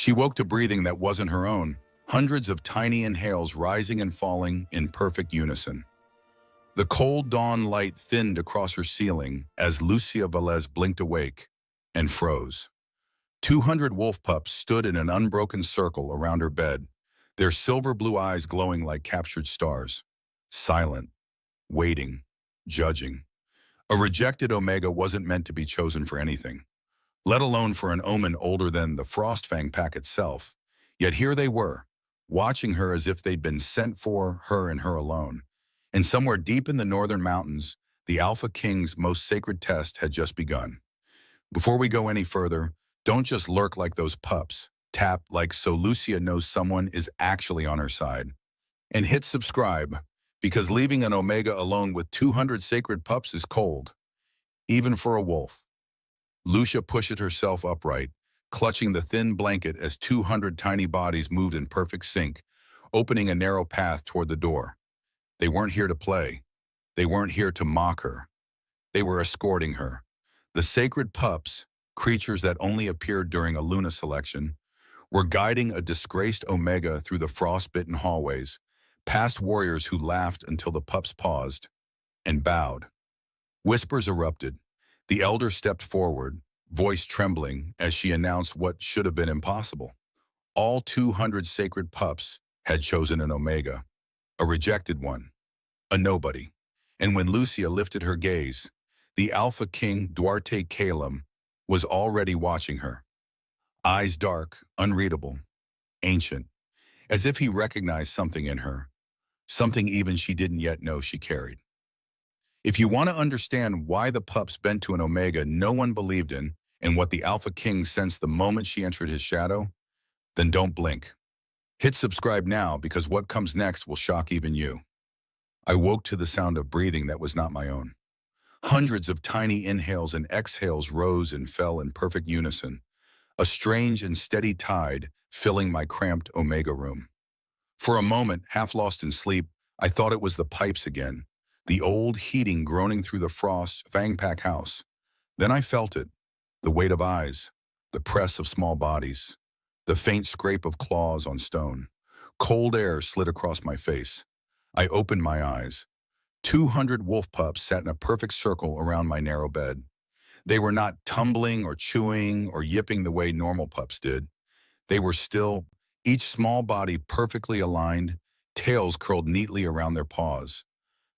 She woke to breathing that wasn't her own, hundreds of tiny inhales rising and falling in perfect unison. The cold dawn light thinned across her ceiling as Lucia Velez blinked awake and froze. 200 wolf pups stood in an unbroken circle around her bed, their silver blue eyes glowing like captured stars. Silent, waiting, judging. A rejected Omega wasn't meant to be chosen for anything, let alone for an omen older than the Frostfang pack itself. Yet here they were, watching her as if they'd been sent for her and her alone. And somewhere deep in the northern mountains, the Alpha King's most sacred test had just begun. Before we go any further, don't just lurk like those pups. Tap like so Lucia knows someone is actually on her side. And hit subscribe, because leaving an Omega alone with 200 sacred pups is cold, even for a wolf. Lucia pushed herself upright, clutching the thin blanket as 200 tiny bodies moved in perfect sync, opening a narrow path toward the door. They weren't here to play. They weren't here to mock her. They were escorting her. The sacred pups, creatures that only appeared during a Luna selection, were guiding a disgraced Omega through the frost-bitten hallways, past warriors who laughed until the pups paused and bowed. Whispers erupted. The elder stepped forward, voice trembling as she announced what should have been impossible. All 200 sacred pups had chosen an Omega, a rejected one, a nobody. And when Lucia lifted her gaze, the Alpha King Duarte Calum was already watching her. Eyes dark, unreadable, ancient, as if he recognized something in her, something even she didn't yet know she carried. If you want to understand why the pups bent to an Omega no one believed in, and what the Alpha King sensed the moment she entered his shadow, then don't blink. Hit subscribe now, because what comes next will shock even you. I woke to the sound of breathing that was not my own. Hundreds of tiny inhales and exhales rose and fell in perfect unison, a strange and steady tide filling my cramped Omega room. For a moment, half lost in sleep, I thought it was the pipes again, the old heating groaning through the frost Fangpack house. Then I felt it, the weight of eyes, the press of small bodies, the faint scrape of claws on stone. Cold air slid across my face. I opened my eyes. 200 wolf pups sat in a perfect circle around my narrow bed. They were not tumbling or chewing or yipping the way normal pups did. They were still, each small body perfectly aligned, tails curled neatly around their paws.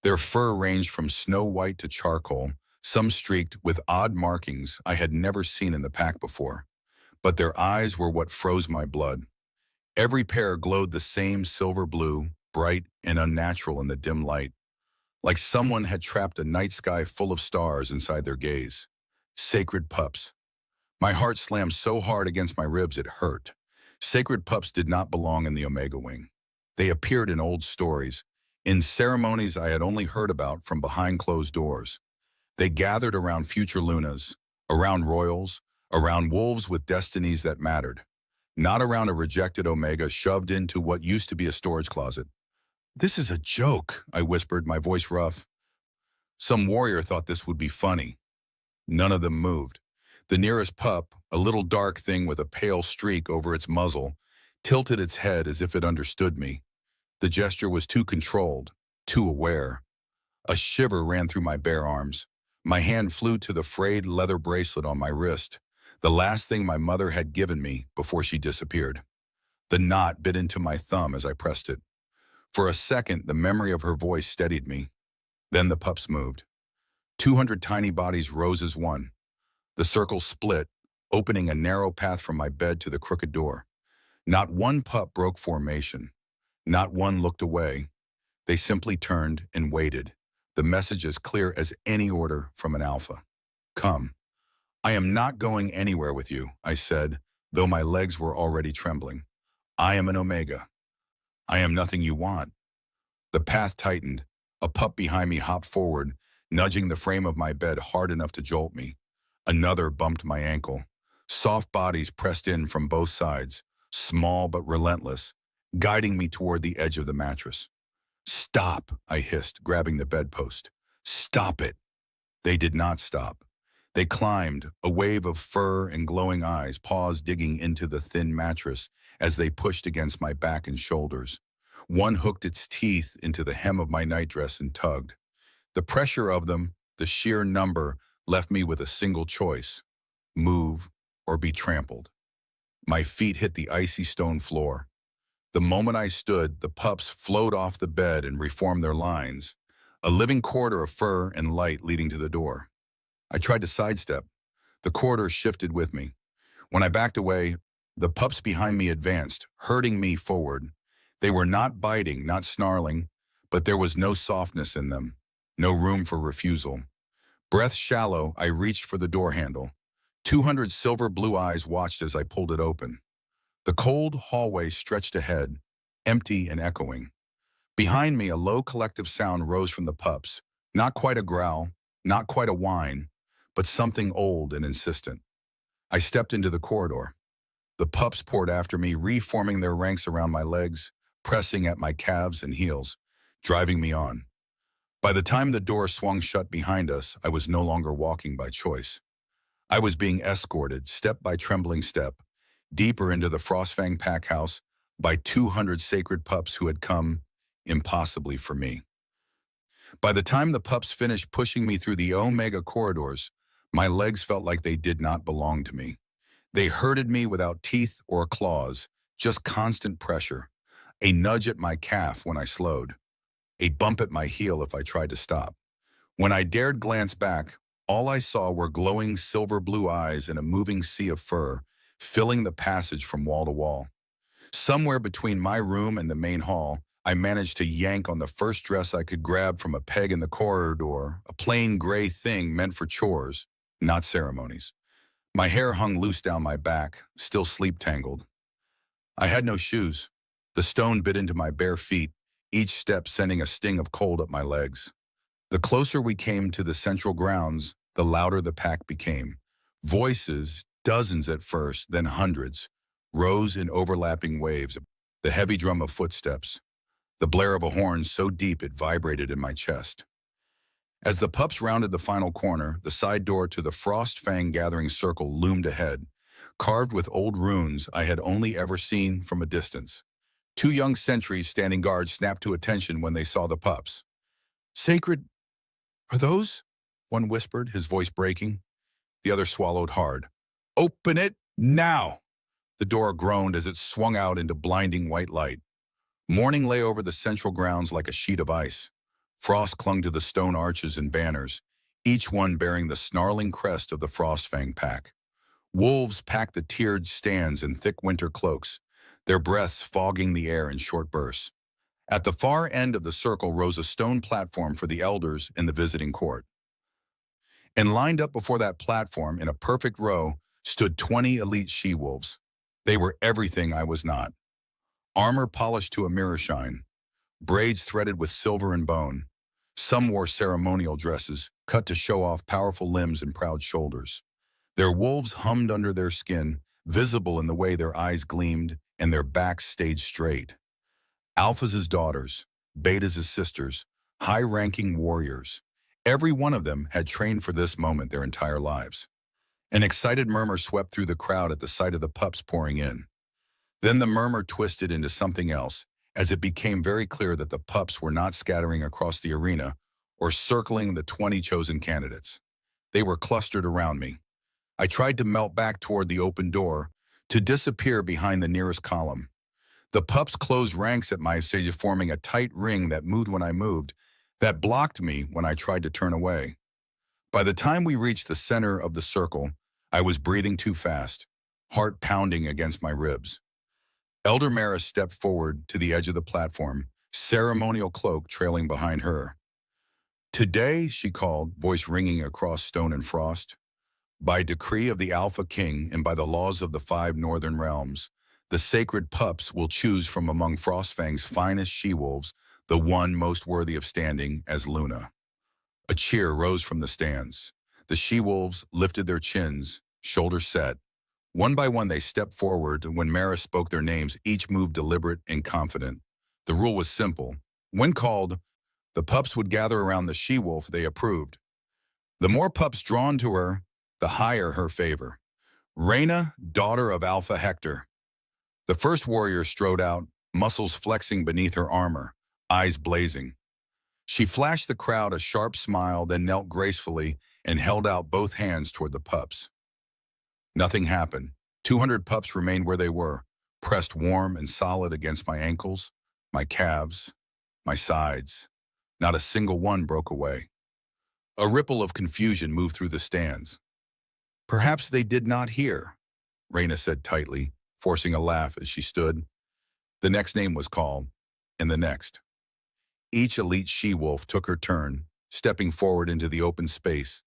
Their fur ranged from snow white to charcoal, some streaked with odd markings I had never seen in the pack before. But their eyes were what froze my blood. Every pair glowed the same silver blue, bright and unnatural in the dim light, like someone had trapped a night sky full of stars inside their gaze. Sacred pups. My heart slammed so hard against my ribs it hurt. Sacred pups did not belong in the Omega Wing. They appeared in old stories, in ceremonies I had only heard about from behind closed doors. They gathered around future Lunas, around royals, around wolves with destinies that mattered, not around a rejected Omega shoved into what used to be a storage closet. "This is a joke," I whispered, my voice rough. Some warrior thought this would be funny. None of them moved. The nearest pup, a little dark thing with a pale streak over its muzzle, tilted its head as if it understood me. The gesture was too controlled, too aware. A shiver ran through my bare arms. My hand flew to the frayed leather bracelet on my wrist, the last thing my mother had given me before she disappeared. The knot bit into my thumb as I pressed it. For a second, the memory of her voice steadied me. Then the pups moved. 200 tiny bodies rose as one. The circle split, opening a narrow path from my bed to the crooked door. Not one pup broke formation. Not one looked away. They simply turned and waited, the message as clear as any order from an alpha. "Come." "I am not going anywhere with you," I said, though my legs were already trembling. "I am an Omega. I am nothing you want." The path tightened. A pup behind me hopped forward, nudging the frame of my bed hard enough to jolt me. Another bumped my ankle. Soft bodies pressed in from both sides, small but relentless, guiding me toward the edge of the mattress. "Stop," I hissed, grabbing the bedpost. "Stop it." They did not stop. They climbed, a wave of fur and glowing eyes, paws digging into the thin mattress as they pushed against my back and shoulders. One hooked its teeth into the hem of my nightdress and tugged. The pressure of them, the sheer number, left me with a single choice: move or be trampled. My feet hit the icy stone floor. The moment I stood, the pups flowed off the bed and reformed their lines, a living corridor of fur and light leading to the door. I tried to sidestep. The corridor shifted with me. When I backed away, the pups behind me advanced, herding me forward. They were not biting, not snarling, but there was no softness in them, no room for refusal. Breath shallow, I reached for the door handle. 200 silver blue eyes watched as I pulled it open. The cold hallway stretched ahead, empty and echoing. Behind me, a low collective sound rose from the pups. Not quite a growl, not quite a whine, but something old and insistent. I stepped into the corridor. The pups poured after me, reforming their ranks around my legs, pressing at my calves and heels, driving me on. By the time the door swung shut behind us, I was no longer walking by choice. I was being escorted, step by trembling step, deeper into the Frostfang pack house by 200 sacred pups who had come impossibly for me. By the time the pups finished pushing me through the Omega corridors, my legs felt like they did not belong to me. They herded me without teeth or claws, just constant pressure, a nudge at my calf when I slowed, a bump at my heel if I tried to stop. When I dared glance back, all I saw were glowing silver blue eyes and a moving sea of fur, filling the passage from wall to wall. Somewhere between my room and the main hall, I managed to yank on the first dress I could grab from a peg in the corridor, a plain gray thing meant for chores, not ceremonies. My hair hung loose down my back, still sleep-tangled. I had no shoes. The stone bit into my bare feet, each step sending a sting of cold up my legs. The closer we came to the central grounds, the louder the pack became. Voices, dozens at first, then hundreds, rose in overlapping waves, the heavy drum of footsteps, the blare of a horn so deep it vibrated in my chest. As the pups rounded the final corner, the side door to the Frostfang gathering circle loomed ahead, carved with old runes I had only ever seen from a distance. 2 young sentries standing guard snapped to attention when they saw the pups. "Sacred, are those?" one whispered, his voice breaking. The other swallowed hard. "Open it now!" The door groaned as it swung out into blinding white light. Morning lay over the central grounds like a sheet of ice. Frost clung to the stone arches and banners, each one bearing the snarling crest of the Frostfang pack. Wolves packed the tiered stands in thick winter cloaks, their breaths fogging the air in short bursts. At the far end of the circle rose a stone platform for the elders in the visiting court. And lined up before that platform in a perfect row stood 20 elite she-wolves. They were everything I was not. Armor polished to a mirror shine, braids threaded with silver and bone. Some wore ceremonial dresses, cut to show off powerful limbs and proud shoulders. Their wolves hummed under their skin, visible in the way their eyes gleamed and their backs stayed straight. Alphas as daughters, betas as sisters, high-ranking warriors. Every one of them had trained for this moment their entire lives. An excited murmur swept through the crowd at the sight of the pups pouring in. Then the murmur twisted into something else, as it became very clear that the pups were not scattering across the arena or circling the 20 chosen candidates. They were clustered around me. I tried to melt back toward the open door, to disappear behind the nearest column. The pups closed ranks at my stage, forming a tight ring that moved when I moved, that blocked me when I tried to turn away. By the time we reached the center of the circle, I was breathing too fast, heart pounding against my ribs. Elder Maris stepped forward to the edge of the platform, ceremonial cloak trailing behind her. "Today," she called, voice ringing across stone and frost, "by decree of the Alpha King and by the laws of the 5 northern realms, the sacred pups will choose from among Frostfang's finest she-wolves the one most worthy of standing as Luna." A cheer rose from the stands. The she-wolves lifted their chins, shoulders set. One by one they stepped forward, and when Maris spoke their names, each moved deliberate and confident. The rule was simple. When called, the pups would gather around the she-wolf they approved. The more pups drawn to her, the higher her favor. Reyna, daughter of Alpha Hector. The first warrior strode out, muscles flexing beneath her armor, eyes blazing. She flashed the crowd a sharp smile, then knelt gracefully and held out both hands toward the pups. Nothing happened. 200 pups remained where they were, pressed warm and solid against my ankles, my calves, my sides. Not a single one broke away. A ripple of confusion moved through the stands. Perhaps they did not hear, Reyna said tightly, forcing a laugh as she stood. The next name was called, and the next. Each elite she-wolf took her turn, stepping forward into the open space,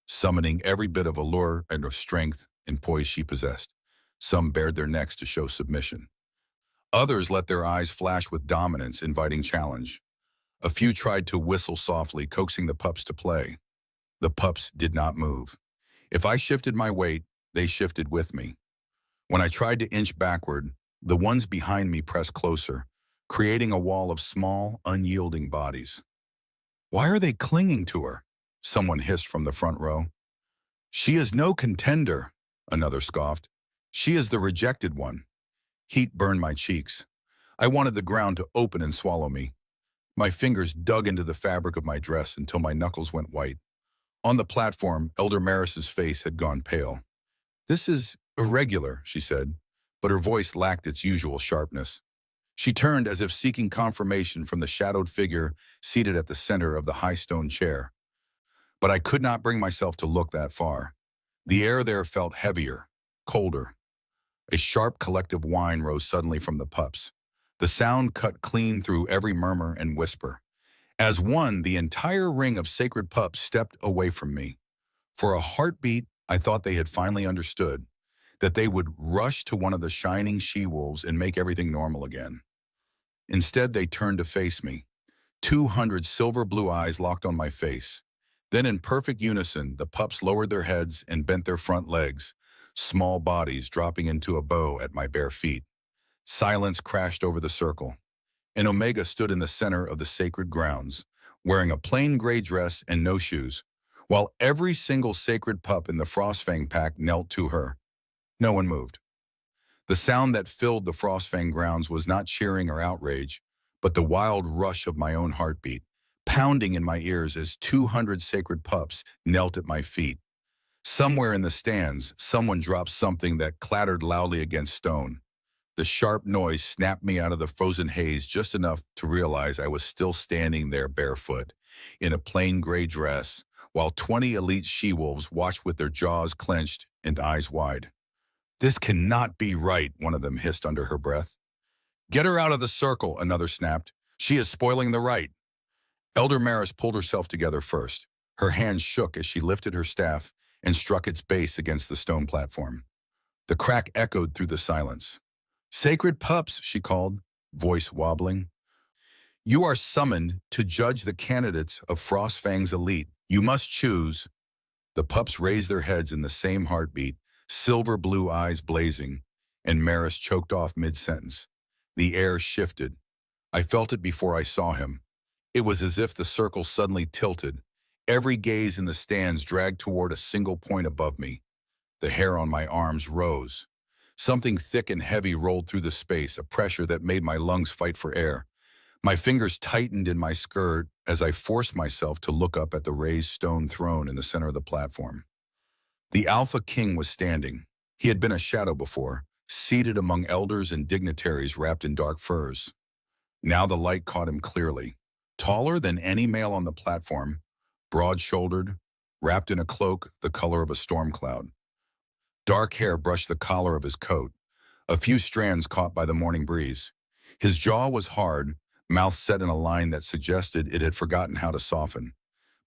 summoning every bit of allure and of strength and poise she possessed. Some bared their necks to show submission. Others let their eyes flash with dominance, inviting challenge. A few tried to whistle softly, coaxing the pups to play. The pups did not move. If I shifted my weight, they shifted with me. When I tried to inch backward, the ones behind me pressed closer, creating a wall of small, unyielding bodies. "Why are they clinging to her?" someone hissed from the front row. "She is no contender," another scoffed. "She is the rejected one." Heat burned my cheeks. I wanted the ground to open and swallow me. My fingers dug into the fabric of my dress until my knuckles went white. On the platform, Elder Maris's face had gone pale. "This is irregular," she said, but her voice lacked its usual sharpness. She turned as if seeking confirmation from the shadowed figure seated at the center of the high stone chair. But I could not bring myself to look that far. The air there felt heavier, colder. A sharp collective whine rose suddenly from the pups. The sound cut clean through every murmur and whisper. As one, the entire ring of sacred pups stepped away from me. For a heartbeat, I thought they had finally understood, that they would rush to one of the shining she-wolves and make everything normal again. Instead, they turned to face me. 200 silver blue eyes locked on my face. Then in perfect unison, the pups lowered their heads and bent their front legs, small bodies dropping into a bow at my bare feet. Silence crashed over the circle. And Omega stood in the center of the sacred grounds, wearing a plain gray dress and no shoes, while every single sacred pup in the Frostfang pack knelt to her. No one moved. The sound that filled the Frostfang grounds was not cheering or outrage, but the wild rush of my own heartbeat, pounding in my ears as 200 sacred pups knelt at my feet. Somewhere in the stands, someone dropped something that clattered loudly against stone. The sharp noise snapped me out of the frozen haze just enough to realize I was still standing there barefoot, in a plain gray dress, while 20 elite she-wolves watched with their jaws clenched and eyes wide. "This cannot be right," one of them hissed under her breath. "Get her out of the circle," another snapped. "She is spoiling the rite." Elder Maris pulled herself together first. Her hands shook as she lifted her staff and struck its base against the stone platform. The crack echoed through the silence. "Sacred pups," she called, voice wobbling. "You are summoned to judge the candidates of Frostfang's elite. You must choose." The pups raised their heads in the same heartbeat, silver blue eyes blazing, and Maris choked off mid-sentence. The air shifted. I felt it before I saw him. It was as if the circle suddenly tilted. Every gaze in the stands dragged toward a single point above me. The hair on my arms rose. Something thick and heavy rolled through the space, a pressure that made my lungs fight for air. My fingers tightened in my skirt as I forced myself to look up at the raised stone throne in the center of the platform. The Alpha King was standing. He had been a shadow before, seated among elders and dignitaries wrapped in dark furs. Now the light caught him clearly. Taller than any male on the platform, broad-shouldered, wrapped in a cloak the color of a storm cloud. Dark hair brushed the collar of his coat, a few strands caught by the morning breeze. His jaw was hard, mouth set in a line that suggested it had forgotten how to soften.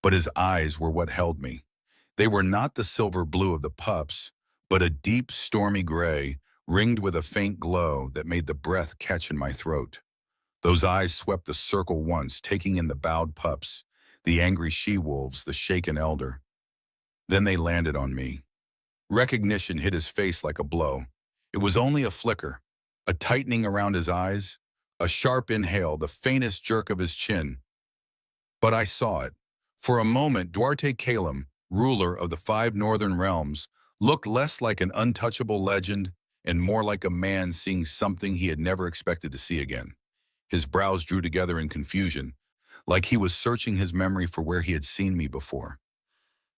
But his eyes were what held me. They were not the silver blue of the pups, but a deep, stormy gray, ringed with a faint glow that made the breath catch in my throat. Those eyes swept the circle once, taking in the bowed pups, the angry she-wolves, the shaken elder. Then they landed on me. Recognition hit his face like a blow. It was only a flicker, a tightening around his eyes, a sharp inhale, the faintest jerk of his chin. But I saw it. For a moment, Duarte Calum, ruler of the 5 northern realms, looked less like an untouchable legend and more like a man seeing something he had never expected to see again. His brows drew together in confusion, like he was searching his memory for where he had seen me before.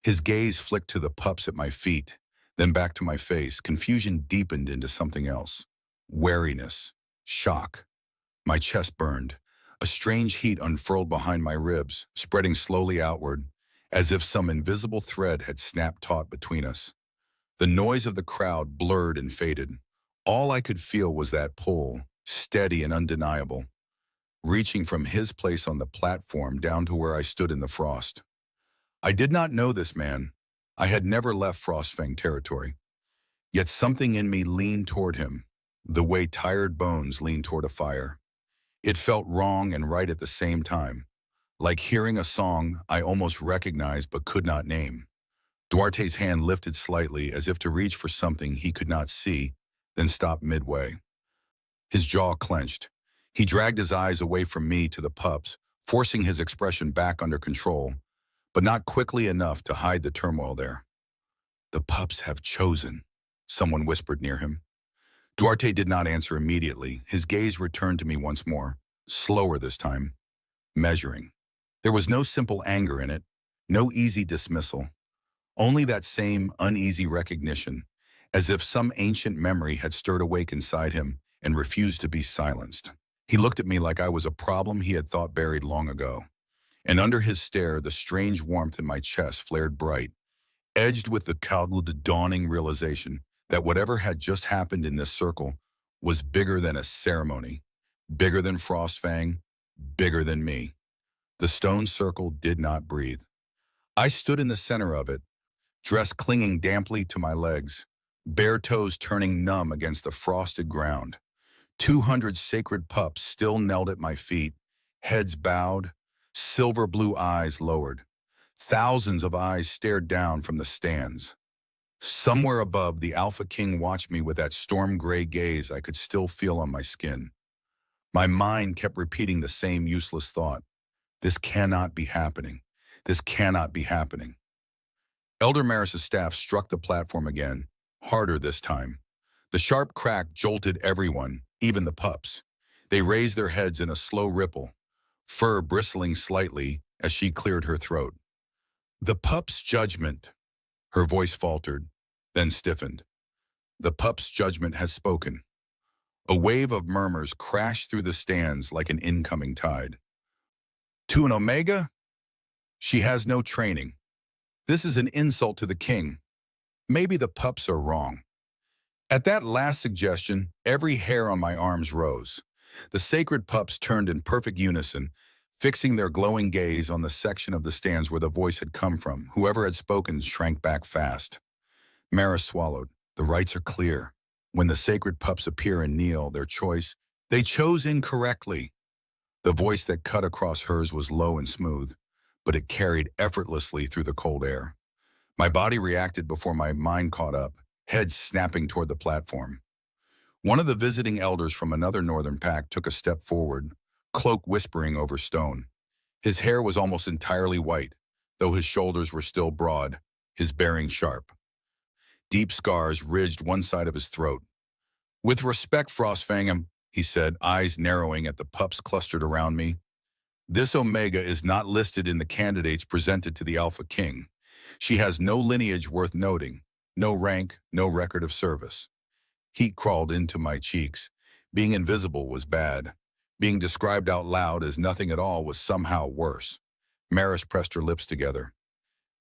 His gaze flicked to the pups at my feet, then back to my face. Confusion deepened into something else. Wariness. Shock. My chest burned. A strange heat unfurled behind my ribs, spreading slowly outward, as if some invisible thread had snapped taut between us. The noise of the crowd blurred and faded. All I could feel was that pull, steady and undeniable, reaching from his place on the platform down to where I stood in the frost. I did not know this man. I had never left Frostfang territory. Yet something in me leaned toward him, the way tired bones lean toward a fire. It felt wrong and right at the same time, like hearing a song I almost recognized but could not name. Duarte's hand lifted slightly as if to reach for something he could not see, then stopped midway. His jaw clenched. He dragged his eyes away from me to the pups, forcing his expression back under control, but not quickly enough to hide the turmoil there. "The pups have chosen," someone whispered near him. Duarte did not answer immediately. His gaze returned to me once more, slower this time, measuring. There was no simple anger in it, no easy dismissal, only that same uneasy recognition, as if some ancient memory had stirred awake inside him and refused to be silenced. He looked at me like I was a problem he had thought buried long ago. And under his stare, the strange warmth in my chest flared bright, edged with the clouded dawning realization that whatever had just happened in this circle was bigger than a ceremony, bigger than Frostfang, bigger than me. The stone circle did not breathe. I stood in the center of it, dress clinging damply to my legs, bare toes turning numb against the frosted ground. 200 sacred pups still knelt at my feet, heads bowed, silver blue eyes lowered. Thousands of eyes stared down from the stands. Somewhere above, the Alpha King watched me with that storm-gray gaze I could still feel on my skin. My mind kept repeating the same useless thought. This cannot be happening. This cannot be happening. Elder Maris's staff struck the platform again, harder this time. The sharp crack jolted everyone, even the pups. They raised their heads in a slow ripple, fur bristling slightly as she cleared her throat. "The pup's judgment," her voice faltered, then stiffened. "The pup's judgment has spoken." A wave of murmurs crashed through the stands like an incoming tide. "To an Omega? She has no training. This is an insult to the king. Maybe the pups are wrong." At that last suggestion, every hair on my arms rose. The sacred pups turned in perfect unison, fixing their glowing gaze on the section of the stands where the voice had come from. Whoever had spoken shrank back fast. Maris swallowed. "The rites are clear. When the sacred pups appear and kneel, their choice, they chose incorrectly." The voice that cut across hers was low and smooth, but it carried effortlessly through the cold air. My body reacted before my mind caught up, head snapping toward the platform. One of the visiting elders from another northern pack took a step forward, cloak whispering over stone. His hair was almost entirely white, though his shoulders were still broad, his bearing sharp. Deep scars ridged one side of his throat. "With respect, Frostfang," he said, eyes narrowing at the pups clustered around me, "this Omega is not listed in the candidates presented to the Alpha King. She has no lineage worth noting, no rank, no record of service." Heat crawled into my cheeks. Being invisible was bad. Being described out loud as nothing at all was somehow worse. Maris pressed her lips together.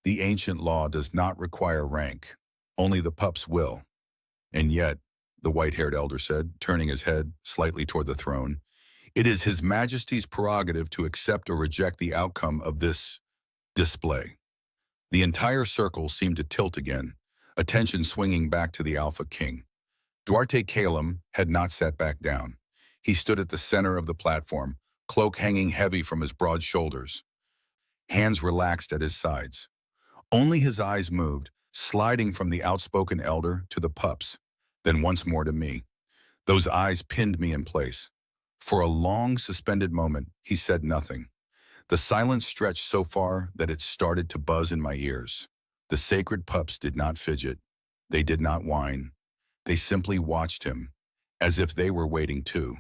"The ancient law does not require rank. Only the pups will." "And yet," the white-haired elder said, turning his head slightly toward the throne, "it is His Majesty's prerogative to accept or reject the outcome of this display." The entire circle seemed to tilt again, attention swinging back to the Alpha King. Duarte Calum had not sat back down. He stood at the center of the platform, cloak hanging heavy from his broad shoulders. Hands relaxed at his sides. Only his eyes moved, sliding from the outspoken elder to the pups, then once more to me. Those eyes pinned me in place. For a long, suspended moment, he said nothing. The silence stretched so far that it started to buzz in my ears. The sacred pups did not fidget. They did not whine. They simply watched him, as if they were waiting too.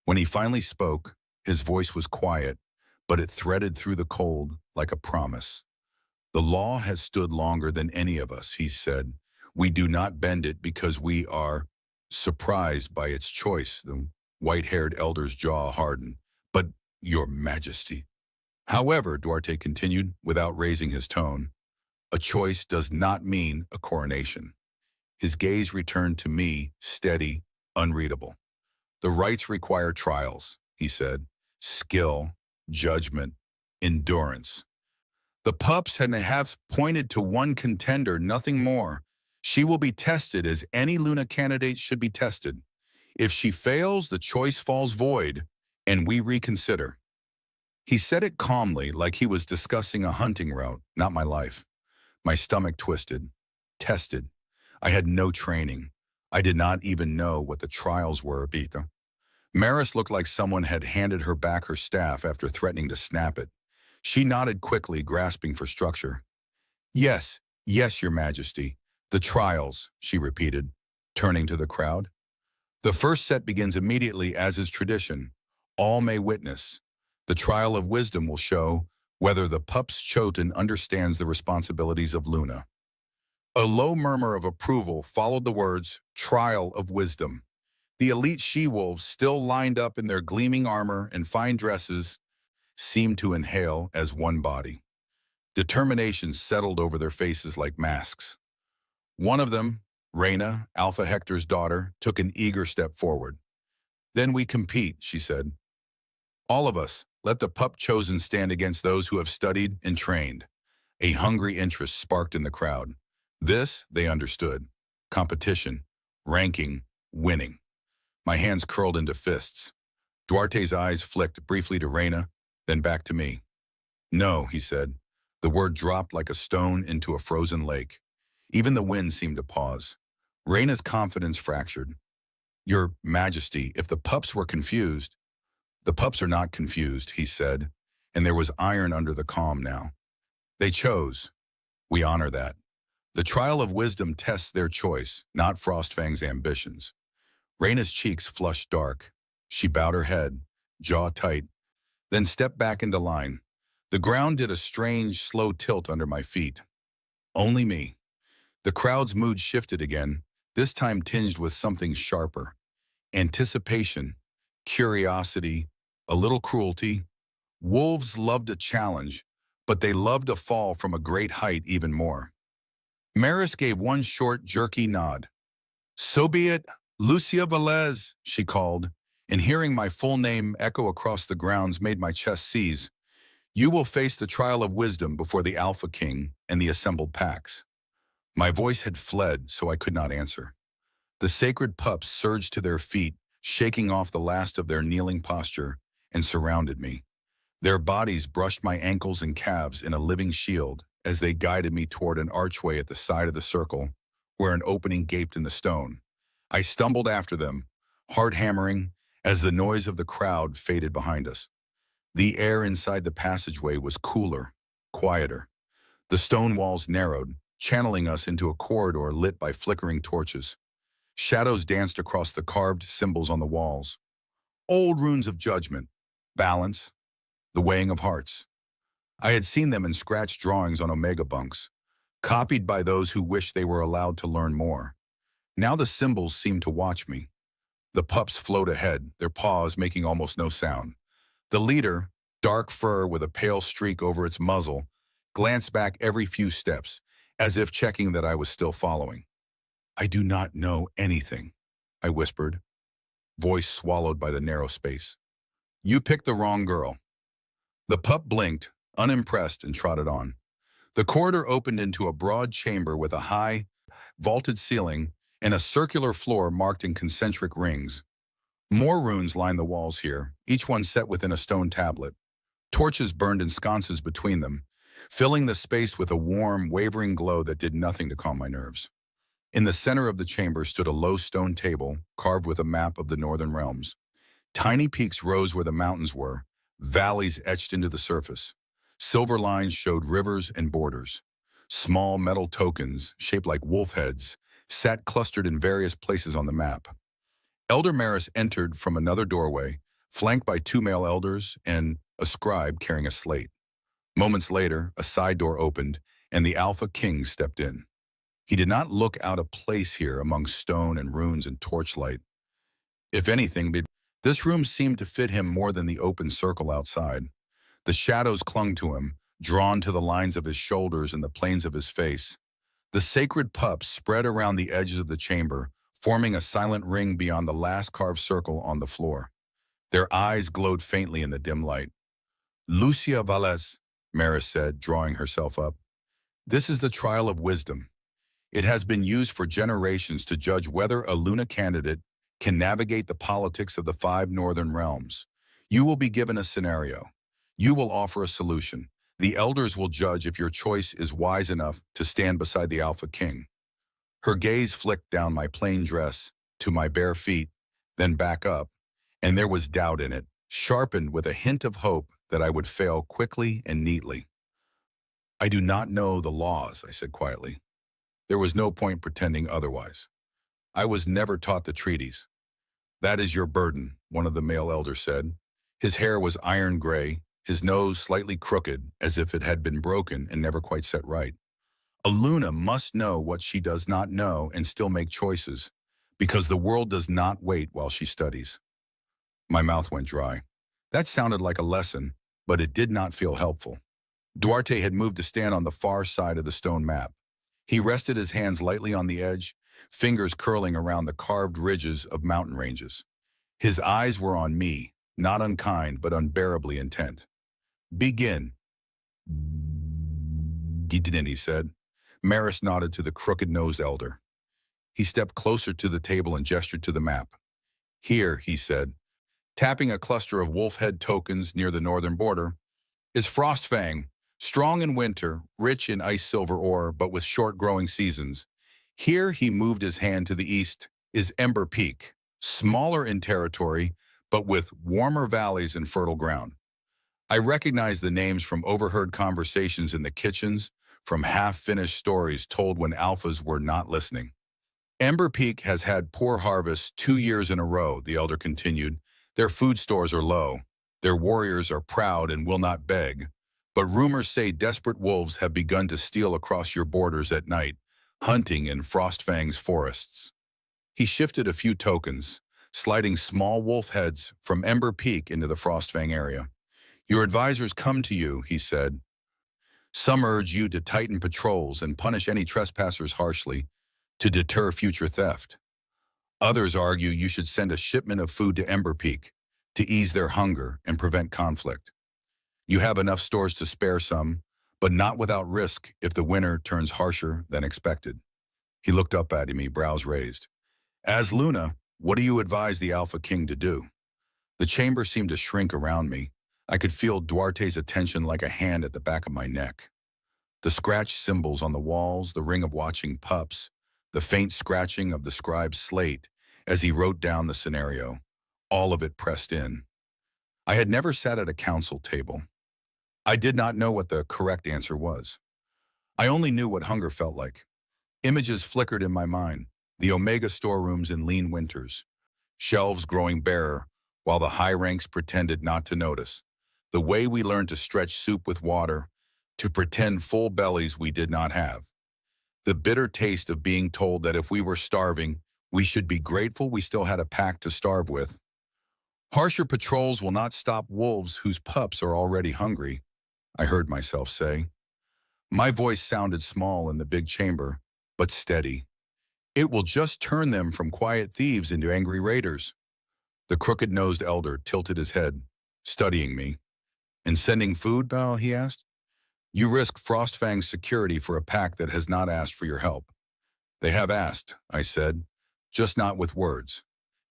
When he finally spoke, his voice was quiet, but it threaded through the cold like a promise. The law has stood longer than any of us, he said. We do not bend it because we are surprised by its choice. The white-haired elder's jaw hardened. But, Your Majesty. However, Duarte continued, without raising his tone, a choice does not mean a coronation. His gaze returned to me, steady, unreadable. The rites require trials, he said. Skill, judgment, endurance. The pups have pointed to one contender, nothing more. She will be tested as any Luna candidate should be tested. If she fails, the choice falls void, and we reconsider. He said it calmly, like he was discussing a hunting route, not my life. My stomach twisted. Tested. I had no training. I did not even know what the trials were, Beta. Maris looked like someone had handed her back her staff after threatening to snap it. She nodded quickly, grasping for structure. Yes, yes, Your Majesty. The trials, she repeated, turning to the crowd. The first set begins immediately, as is tradition. All may witness. The trial of wisdom will show whether the Pups Chotin understands the responsibilities of Luna. A low murmur of approval followed the words, trial of wisdom. The elite she-wolves, still lined up in their gleaming armor and fine dresses, seemed to inhale as one body. Determination settled over their faces like masks. One of them, Reyna, Alpha Hector's daughter, took an eager step forward. Then we compete, she said. All of us, let the pup chosen stand against those who have studied and trained. A hungry interest sparked in the crowd. This, they understood. Competition, ranking, winning. My hands curled into fists. Duarte's eyes flicked briefly to Reyna, then back to me. No, he said. The word dropped like a stone into a frozen lake. Even the wind seemed to pause. Reyna's confidence fractured. Your Majesty, if the pups were confused. The pups are not confused, he said, and there was iron under the calm now. They chose. We honor that. The trial of wisdom tests their choice, not Frostfang's ambitions. Reyna's cheeks flushed dark. She bowed her head, jaw tight, then stepped back into line. The ground did a strange, slow tilt under my feet. Only me. The crowd's mood shifted again, this time tinged with something sharper. Anticipation, curiosity, a little cruelty. Wolves loved a challenge, but they loved a fall from a great height even more. Maris gave one short, jerky nod. So be it, Lucia Velez, she called, and hearing my full name echo across the grounds made my chest seize. You will face the trial of wisdom before the Alpha King and the assembled packs. My voice had fled, so I could not answer. The sacred pups surged to their feet, shaking off the last of their kneeling posture, and surrounded me. Their bodies brushed my ankles and calves in a living shield as they guided me toward an archway at the side of the circle, where an opening gaped in the stone. I stumbled after them, heart hammering, as the noise of the crowd faded behind us. The air inside the passageway was cooler, quieter. The stone walls narrowed, channeling us into a corridor lit by flickering torches. Shadows danced across the carved symbols on the walls. Old runes of judgment, balance, the weighing of hearts. I had seen them in scratched drawings on Omega bunks, copied by those who wished they were allowed to learn more. Now the symbols seemed to watch me. The pups flowed ahead, their paws making almost no sound. The leader, dark fur with a pale streak over its muzzle, glanced back every few steps, as if checking that I was still following. I do not know anything, I whispered, voice swallowed by the narrow space. You picked the wrong girl. The pup blinked, unimpressed, and trotted on. The corridor opened into a broad chamber with a high, vaulted ceiling and a circular floor marked in concentric rings. More runes lined the walls here, each one set within a stone tablet. Torches burned in sconces between them, filling the space with a warm, wavering glow that did nothing to calm my nerves. In the center of the chamber stood a low stone table carved with a map of the northern realms. Tiny peaks rose where the mountains were, valleys etched into the surface. Silver lines showed rivers and borders. Small metal tokens, shaped like wolf heads, sat clustered in various places on the map. Elder Maris entered from another doorway, flanked by two male elders and a scribe carrying a slate. Moments later, a side door opened, and the Alpha King stepped in. He did not look out of place here among stone and runes and torchlight. If anything, this room seemed to fit him more than the open circle outside. The shadows clung to him, drawn to the lines of his shoulders and the planes of his face. The sacred pups spread around the edges of the chamber, forming a silent ring beyond the last carved circle on the floor. Their eyes glowed faintly in the dim light. "Lucia Valles," Maris said, drawing herself up. "This is the trial of wisdom. It has been used for generations to judge whether a Luna candidate can navigate the politics of the 5 northern realms. You will be given a scenario. You will offer a solution. The elders will judge if your choice is wise enough to stand beside the Alpha King." Her gaze flicked down my plain dress to my bare feet, then back up, and there was doubt in it, sharpened with a hint of hope that I would fail quickly and neatly. "I do not know the laws," I said quietly. There was no point pretending otherwise. "I was never taught the treaties." "That is your burden," one of the male elders said. His hair was iron gray, his nose slightly crooked, as if it had been broken and never quite set right. "A Luna must know what she does not know and still make choices, because the world does not wait while she studies." My mouth went dry. That sounded like a lesson, but it did not feel helpful. Duarte had moved to stand on the far side of the stone map. He rested his hands lightly on the edge, fingers curling around the carved ridges of mountain ranges. His eyes were on me, not unkind but unbearably intent. "Begin," he said. Maris nodded to the crooked-nosed elder. He stepped closer to the table and gestured to the map. "Here," he said, tapping a cluster of wolf head tokens near the northern border, "is Frostfang, strong in winter, rich in ice-silver ore, but with short growing seasons. Here," he moved his hand to the east, "is Ember Peak, smaller in territory, but with warmer valleys and fertile ground." I recognized the names from overheard conversations in the kitchens, from half-finished stories told when alphas were not listening. "Ember Peak has had poor harvests 2 years in a row," the elder continued. "Their food stores are low. Their warriors are proud and will not beg. But rumors say desperate wolves have begun to steal across your borders at night, hunting in Frostfang's forests." He shifted a few tokens, sliding small wolf heads from Ember Peak into the Frostfang area. "Your advisors come to you," he said. "Some urge you to tighten patrols and punish any trespassers harshly to deter future theft. Others argue you should send a shipment of food to Ember Peak to ease their hunger and prevent conflict. You have enough stores to spare some, but not without risk if the winter turns harsher than expected." He looked up at me, brows raised. "As Luna, what do you advise the Alpha King to do?" The chamber seemed to shrink around me. I could feel Duarte's attention like a hand at the back of my neck. The scratched symbols on the walls, the ring of watching pups, the faint scratching of the scribe's slate as he wrote down the scenario, all of it pressed in. I had never sat at a council table. I did not know what the correct answer was. I only knew what hunger felt like. Images flickered in my mind, the Omega storerooms in lean winters, shelves growing barer while the high ranks pretended not to notice, the way we learned to stretch soup with water, to pretend full bellies we did not have. The bitter taste of being told that if we were starving, we should be grateful we still had a pack to starve with. "Harsher patrols will not stop wolves whose pups are already hungry," I heard myself say. My voice sounded small in the big chamber, but steady. "It will just turn them from quiet thieves into angry raiders." The crooked-nosed elder tilted his head, studying me. "And sending food, Bal?" he asked. "You risk Frostfang's security for a pack that has not asked for your help." "They have asked," I said, "just not with words."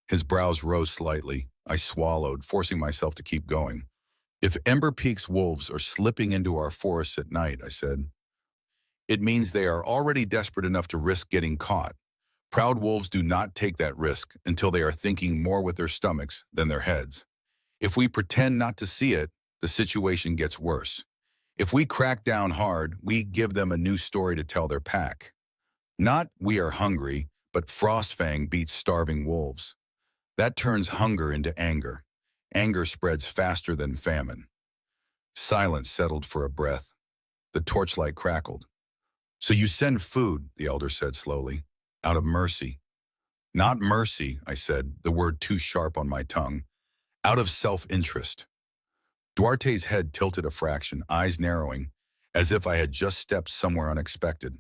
His brows rose slightly. I swallowed, forcing myself to keep going. "If Ember Peak's wolves are slipping into our forests at night," I said, "it means they are already desperate enough to risk getting caught. Proud wolves do not take that risk until they are thinking more with their stomachs than their heads. If we pretend not to see it, the situation gets worse. If we crack down hard, we give them a new story to tell their pack. Not we are hungry, but Frostfang beats starving wolves. That turns hunger into anger. Anger spreads faster than famine. Silence settled for a breath. The torchlight crackled. So you send food, the elder said slowly, out of mercy. Not mercy, I said, the word too sharp on my tongue. Out of self-interest. Duarte's head tilted a fraction, eyes narrowing, as if I had just stepped somewhere unexpected.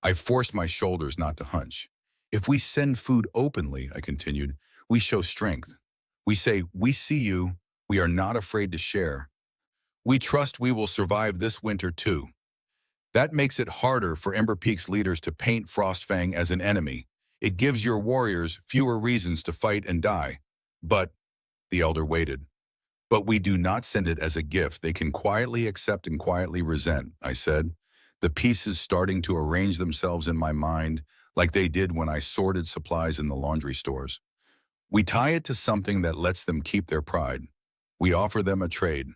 I forced my shoulders not to hunch. If we send food openly, I continued, we show strength. We say, we see you, we are not afraid to share. We trust we will survive this winter too. That makes it harder for Ember Peak's leaders to paint Frostfang as an enemy. It gives your warriors fewer reasons to fight and die. But, the elder waited. But we do not send it as a gift they can quietly accept and quietly resent, I said, the pieces starting to arrange themselves in my mind like they did when I sorted supplies in the laundry stores. We tie it to something that lets them keep their pride. We offer them a trade.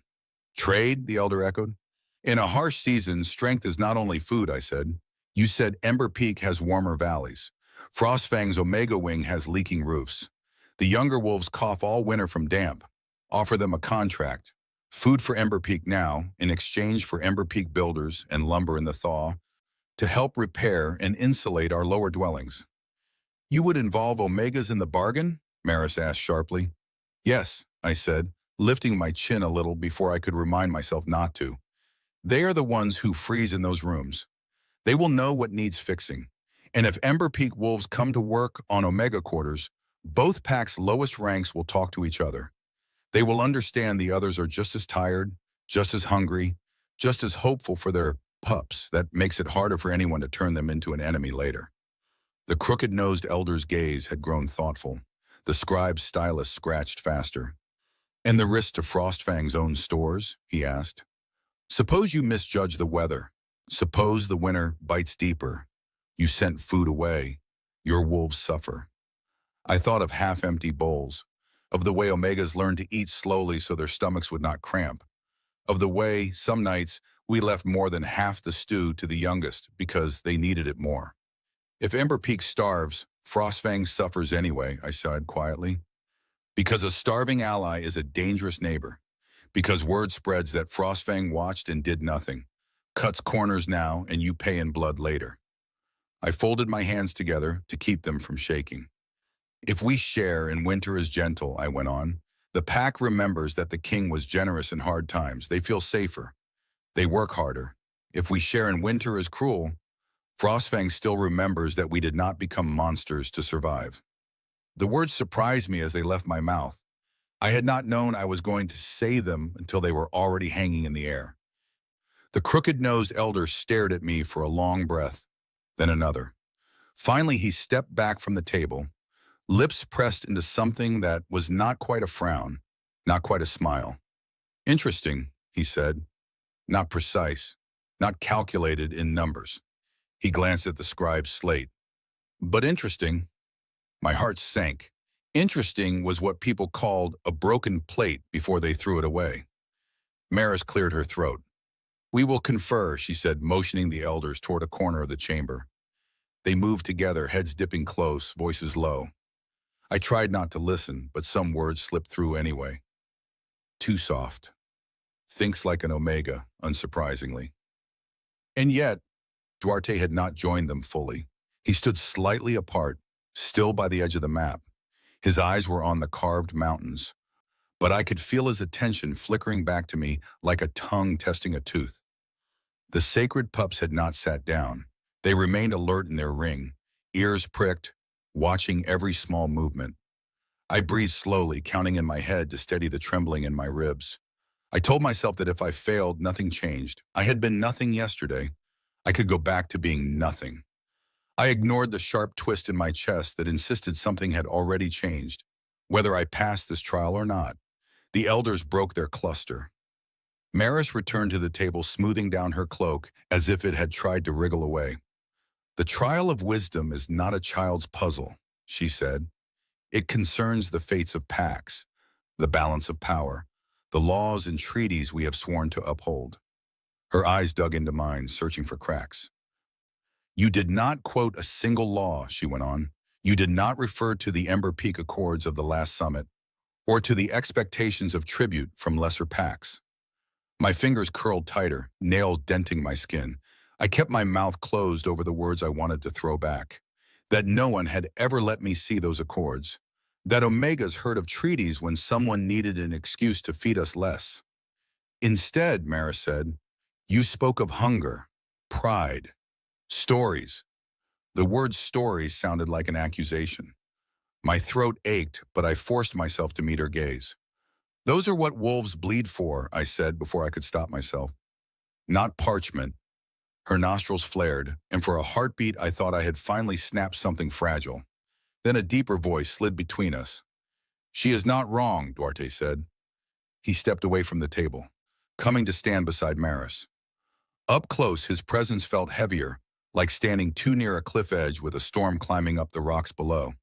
Trade, the elder echoed. In a harsh season, strength is not only food, I said. You said Ember Peak has warmer valleys. Frostfang's Omega Wing has leaking roofs. The younger wolves cough all winter from damp. Offer them a contract. Food for Ember Peak now, in exchange for Ember Peak builders and lumber in the thaw, to help repair and insulate our lower dwellings. You would involve Omegas in the bargain? Maris asked sharply. Yes, I said, lifting my chin a little before I could remind myself not to. They are the ones who freeze in those rooms. They will know what needs fixing. And if Ember Peak wolves come to work on Omega quarters, both packs' lowest ranks will talk to each other. They will understand the others are just as tired, just as hungry, just as hopeful for their pups. That makes it harder for anyone to turn them into an enemy later. The crooked-nosed elder's gaze had grown thoughtful. The scribe's stylus scratched faster. And the risk to Frostfang's own stores? He asked. Suppose you misjudge the weather. Suppose the winter bites deeper. You sent food away. Your wolves suffer. I thought of half-empty bowls, of the way Omegas learned to eat slowly so their stomachs would not cramp, of the way, some nights, we left more than half the stew to the youngest because they needed it more. If Ember Peak starves, Frostfang suffers anyway, I sighed quietly. Because a starving ally is a dangerous neighbor. Because word spreads that Frostfang watched and did nothing. Cuts corners now and you pay in blood later. I folded my hands together to keep them from shaking. If we share and winter is gentle, I went on, the pack remembers that the king was generous in hard times. They feel safer. They work harder. If we share and winter is cruel, Frostfang still remembers that we did not become monsters to survive. The words surprised me as they left my mouth. I had not known I was going to say them until they were already hanging in the air. The crooked-nosed elder stared at me for a long breath, then another. Finally, he stepped back from the table, lips pressed into something that was not quite a frown, not quite a smile. Interesting, he said. Not precise, not calculated in numbers. He glanced at the scribe's slate. But interesting. My heart sank. Interesting was what people called a broken plate before they threw it away. Maris cleared her throat. We will confer, she said, motioning the elders toward a corner of the chamber. They moved together, heads dipping close, voices low. I tried not to listen, but some words slipped through anyway. Too soft. Thinks like an Omega, unsurprisingly. And yet, Duarte had not joined them fully. He stood slightly apart, still by the edge of the map. His eyes were on the carved mountains, but I could feel his attention flickering back to me like a tongue testing a tooth. The sacred pups had not sat down. They remained alert in their ring, ears pricked, watching every small movement. I breathed slowly, counting in my head to steady the trembling in my ribs. I told myself that if I failed, nothing changed. I had been nothing yesterday. I could go back to being nothing. I ignored the sharp twist in my chest that insisted something had already changed, whether I passed this trial or not. The elders broke their cluster. Maris returned to the table, smoothing down her cloak as if it had tried to wriggle away. The trial of wisdom is not a child's puzzle, she said. It concerns the fates of packs, the balance of power, the laws and treaties we have sworn to uphold. Her eyes dug into mine, searching for cracks. You did not quote a single law, she went on. You did not refer to the Ember Peak Accords of the last summit, or to the expectations of tribute from lesser packs. My fingers curled tighter, nails denting my skin. I kept my mouth closed over the words I wanted to throw back. That no one had ever let me see those accords. That Omegas heard of treaties when someone needed an excuse to feed us less. Instead, Mara said, you spoke of hunger, pride, stories. The word stories sounded like an accusation. My throat ached, but I forced myself to meet her gaze. Those are what wolves bleed for, I said before I could stop myself. Not parchment. Her nostrils flared, and for a heartbeat I thought I had finally snapped something fragile. Then a deeper voice slid between us. She is not wrong, Duarte said. He stepped away from the table, coming to stand beside Maris. Up close, his presence felt heavier, like standing too near a cliff edge with a storm climbing up the rocks below.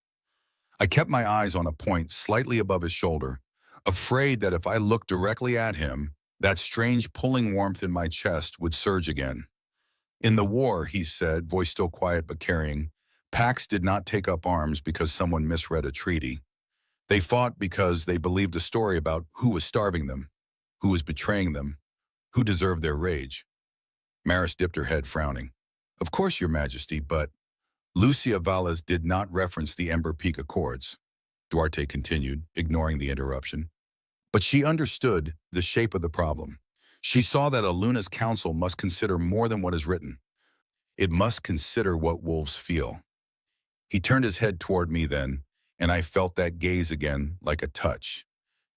I kept my eyes on a point slightly above his shoulder, afraid that if I looked directly at him, that strange pulling warmth in my chest would surge again. In the war, he said, voice still quiet but carrying, packs did not take up arms because someone misread a treaty. They fought because they believed a story about who was starving them, who was betraying them, who deserved their rage. Maris dipped her head, frowning. Of course, Your Majesty, but Lucia Valles did not reference the Ember Peak Accords, Duarte continued, ignoring the interruption. But she understood the shape of the problem. She saw that a Luna's council must consider more than what is written. It must consider what wolves feel. He turned his head toward me then, and I felt that gaze again like a touch.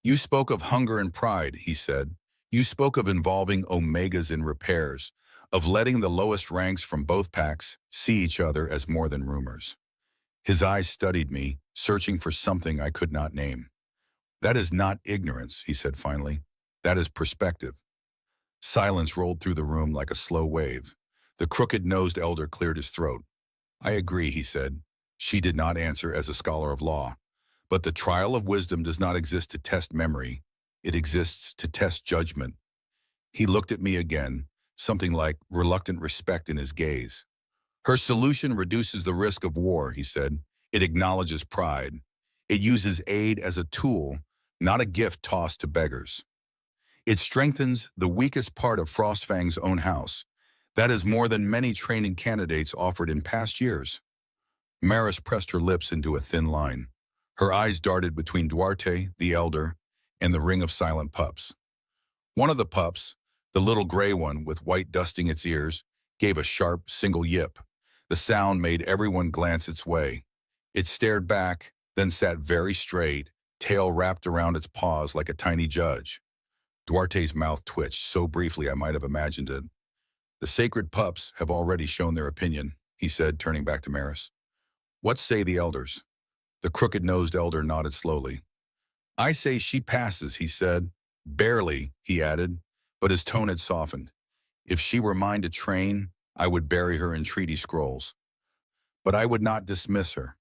You spoke of hunger and pride, he said. You spoke of involving Omegas in repairs, of letting the lowest ranks from both packs see each other as more than rumors. His eyes studied me, searching for something I could not name. That is not ignorance, he said finally. That is perspective. Silence rolled through the room like a slow wave. The crooked-nosed elder cleared his throat. I agree, he said. She did not answer as a scholar of law. But the trial of wisdom does not exist to test memory. It exists to test judgment. He looked at me again, something like reluctant respect in his gaze. Her solution reduces the risk of war, he said. It acknowledges pride. It uses aid as a tool, not a gift tossed to beggars. It strengthens the weakest part of Frostfang's own house. That is more than many training candidates offered in past years. Maris pressed her lips into a thin line. Her eyes darted between Duarte, the elder, and the ring of silent pups. One of the pups, the little gray one with white dusting its ears, gave a sharp, single yip. The sound made everyone glance its way. It stared back, then sat very straight, tail wrapped around its paws like a tiny judge. Duarte's mouth twitched so briefly I might have imagined it. The sacred pups have already shown their opinion, he said, turning back to Maris. What say the elders? The crooked-nosed elder nodded slowly. I say she passes, he said. Barely, he added, but his tone had softened. If she were mine to train, I would bury her in treaty scrolls. But I would not dismiss her.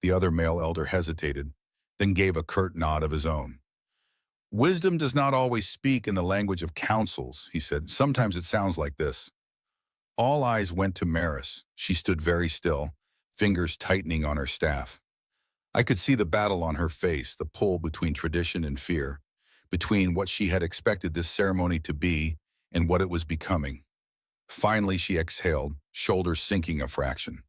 The other male elder hesitated, then gave a curt nod of his own. Wisdom does not always speak in the language of councils, he said. Sometimes it sounds like this. All eyes went to Maris. She stood very still, fingers tightening on her staff. I could see the battle on her face, the pull between tradition and fear, between what she had expected this ceremony to be and what it was becoming. Finally, she exhaled, shoulders sinking a fraction.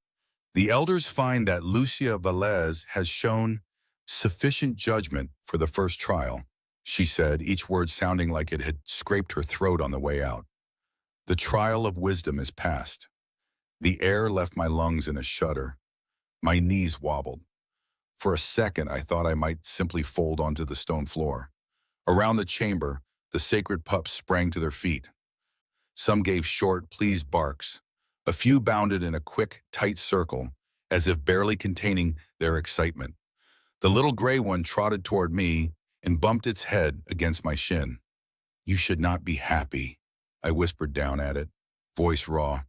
The elders find that Lucia Valles has shown sufficient judgment for the first trial, she said, each word sounding like it had scraped her throat on the way out. The trial of wisdom is past. The air left my lungs in a shudder. My knees wobbled. For a second, I thought I might simply fold onto the stone floor. Around the chamber, the sacred pups sprang to their feet. Some gave short, pleased barks. A few bounded in a quick, tight circle, as if barely containing their excitement. The little gray one trotted toward me and bumped its head against my shin. You should not be happy, I whispered down at it, voice raw.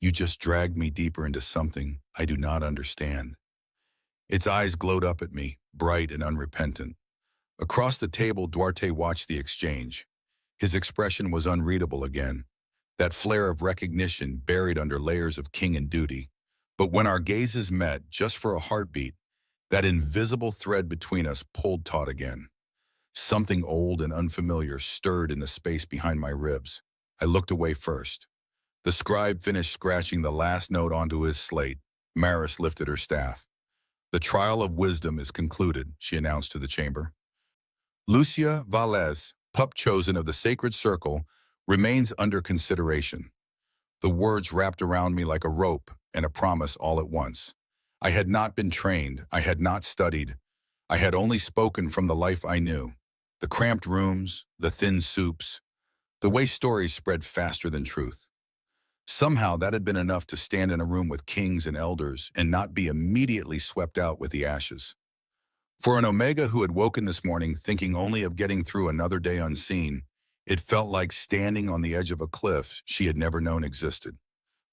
You just dragged me deeper into something I do not understand. Its eyes glowed up at me, bright and unrepentant. Across the table, Duarte watched the exchange. His expression was unreadable again, that flare of recognition buried under layers of king and duty. But when our gazes met, just for a heartbeat, that invisible thread between us pulled taut again. Something old and unfamiliar stirred in the space behind my ribs. I looked away first. The scribe finished scratching the last note onto his slate. Maris lifted her staff. "The trial of wisdom is concluded," she announced to the chamber. "Lucia Valles, pup chosen of the sacred circle, remains under consideration." The words wrapped around me like a rope and a promise all at once. I had not been trained. I had not studied. I had only spoken from the life I knew. The cramped rooms, the thin soups, the way stories spread faster than truth. Somehow that had been enough to stand in a room with kings and elders and not be immediately swept out with the ashes. For an Omega who had woken this morning thinking only of getting through another day unseen, it felt like standing on the edge of a cliff she had never known existed.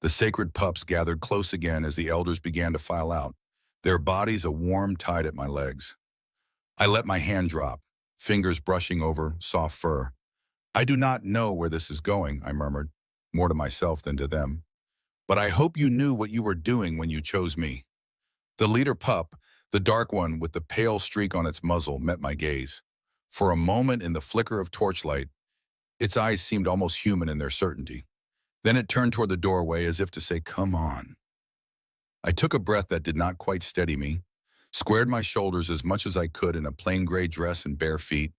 The sacred pups gathered close again as the elders began to file out, their bodies a warm tide at my legs. I let my hand drop, fingers brushing over soft fur. "I do not know where this is going," I murmured, more to myself than to them. "But I hope you knew what you were doing when you chose me." The leader pup, the dark one with the pale streak on its muzzle, met my gaze. For a moment in the flicker of torchlight, its eyes seemed almost human in their certainty. Then it turned toward the doorway as if to say, "Come on." I took a breath that did not quite steady me, squared my shoulders as much as I could in a plain gray dress and bare feet,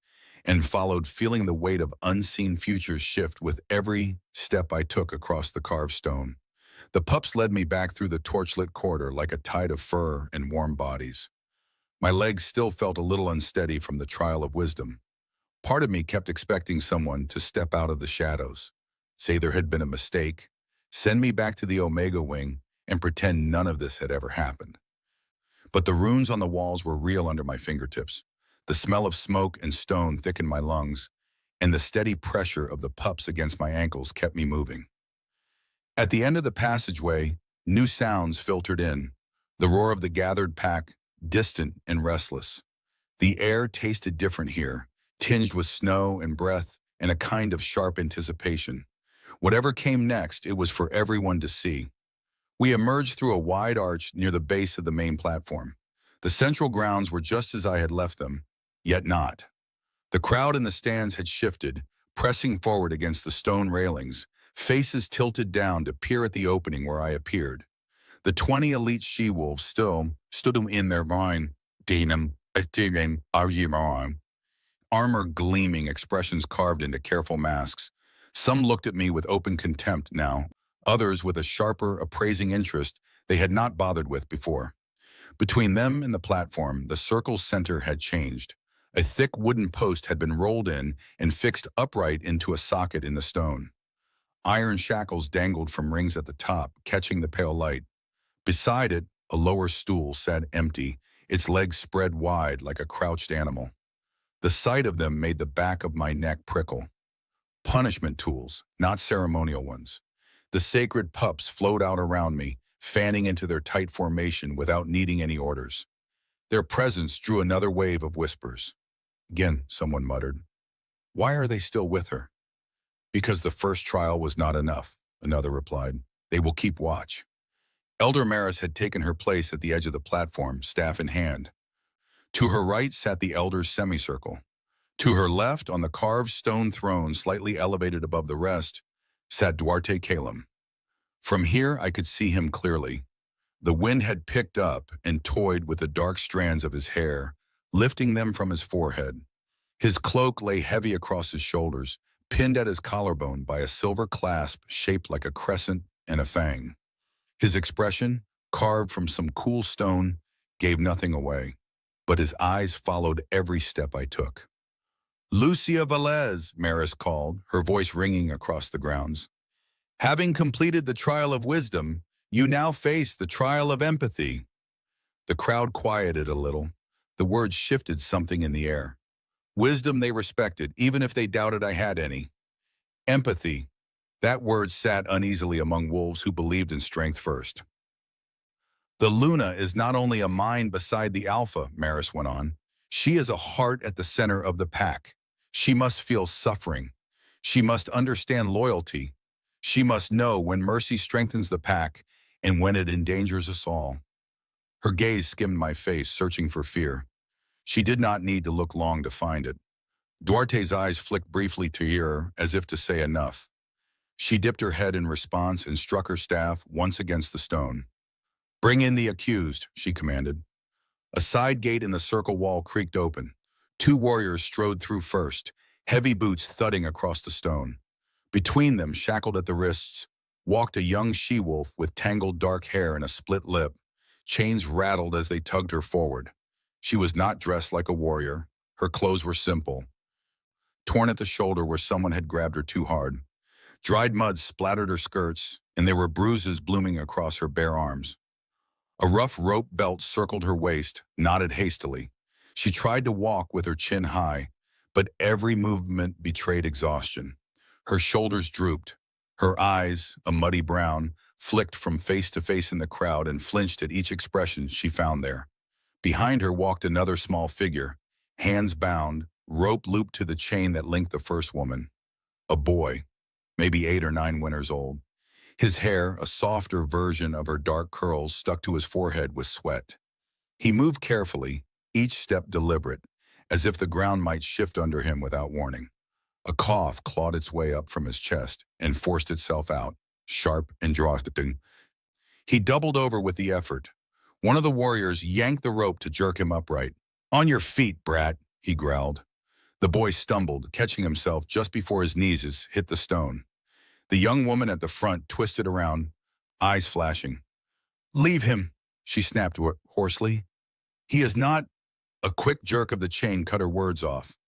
and followed, feeling the weight of unseen futures shift with every step I took across the carved stone. The pups led me back through the torchlit corridor like a tide of fur and warm bodies. My legs still felt a little unsteady from the trial of wisdom. Part of me kept expecting someone to step out of the shadows, say there had been a mistake, send me back to the Omega Wing, and pretend none of this had ever happened. But the runes on the walls were real under my fingertips. The smell of smoke and stone thickened my lungs, and the steady pressure of the pups against my ankles kept me moving. At the end of the passageway, new sounds filtered in, the roar of the gathered pack, distant and restless. The air tasted different here, tinged with snow and breath and a kind of sharp anticipation. Whatever came next, it was for everyone to see. We emerged through a wide arch near the base of the main platform. The central grounds were just as I had left them, yet not. The crowd in the stands had shifted, pressing forward against the stone railings, faces tilted down to peer at the opening where I appeared. The 20 elite she-wolves still stood in their line, armor gleaming, expressions carved into careful masks. Some looked at me with open contempt now, others with a sharper, appraising interest they had not bothered with before. Between them and the platform, the circle's center had changed. A thick wooden post had been rolled in and fixed upright into a socket in the stone. Iron shackles dangled from rings at the top, catching the pale light. Beside it, a lower stool sat empty, its legs spread wide like a crouched animal. The sight of them made the back of my neck prickle. Punishment tools, not ceremonial ones. The sacred pups flowed out around me, fanning into their tight formation without needing any orders. Their presence drew another wave of whispers. Again, someone muttered, "Why are they still with her?" "Because the first trial was not enough," another replied. "They will keep watch." Elder Maris had taken her place at the edge of the platform, staff in hand. To her right sat the elder's semicircle. To her left, on the carved stone throne slightly elevated above the rest, sat Duarte Calum. From here I could see him clearly. The wind had picked up and toyed with the dark strands of his hair, lifting them from his forehead. His cloak lay heavy across his shoulders, pinned at his collarbone by a silver clasp shaped like a crescent and a fang. His expression, carved from some cool stone, gave nothing away, but his eyes followed every step I took. "Lucia Valles," Maris called, her voice ringing across the grounds. "Having completed the trial of wisdom, you now face the trial of empathy." The crowd quieted a little. The words shifted something in the air. Wisdom they respected, even if they doubted I had any. Empathy. That word sat uneasily among wolves who believed in strength first. "The Luna is not only a mind beside the Alpha," Maris went on. "She is a heart at the center of the pack. She must feel suffering. She must understand loyalty. She must know when mercy strengthens the pack and when it endangers us all. Her gaze skimmed my face, searching for fear. She did not need to look long to find it. Duarte's eyes flicked briefly to her, as if to say enough. She dipped her head in response and struck her staff once against the stone. "Bring in the accused," she commanded. A side gate in the circle wall creaked open. Two warriors strode through first, heavy boots thudding across the stone. Between them, shackled at the wrists, walked a young she-wolf with tangled dark hair and a split lip. Chains rattled as they tugged her forward. She was not dressed like a warrior. Her clothes were simple, torn at the shoulder where someone had grabbed her too hard. Dried mud splattered her skirts, and there were bruises blooming across her bare arms. A rough rope belt circled her waist, knotted hastily. She tried to walk with her chin high, but every movement betrayed exhaustion. Her shoulders drooped. Her eyes, a muddy brown, flicked from face to face in the crowd and flinched at each expression she found there. Behind her walked another small figure, hands bound, rope looped to the chain that linked the first woman. A boy, maybe 8 or 9 winters old. His hair, a softer version of her dark curls, stuck to his forehead with sweat. He moved carefully, each step deliberate, as if the ground might shift under him without warning. A cough clawed its way up from his chest and forced itself out, sharp and drawing. He doubled over with the effort. One of the warriors yanked the rope to jerk him upright. "On your feet, brat," he growled. The boy stumbled, catching himself just before his knees hit the stone. The young woman at the front twisted around, eyes flashing. "Leave him," she snapped hoarsely. "He is not—" A quick jerk of the chain cut her words off.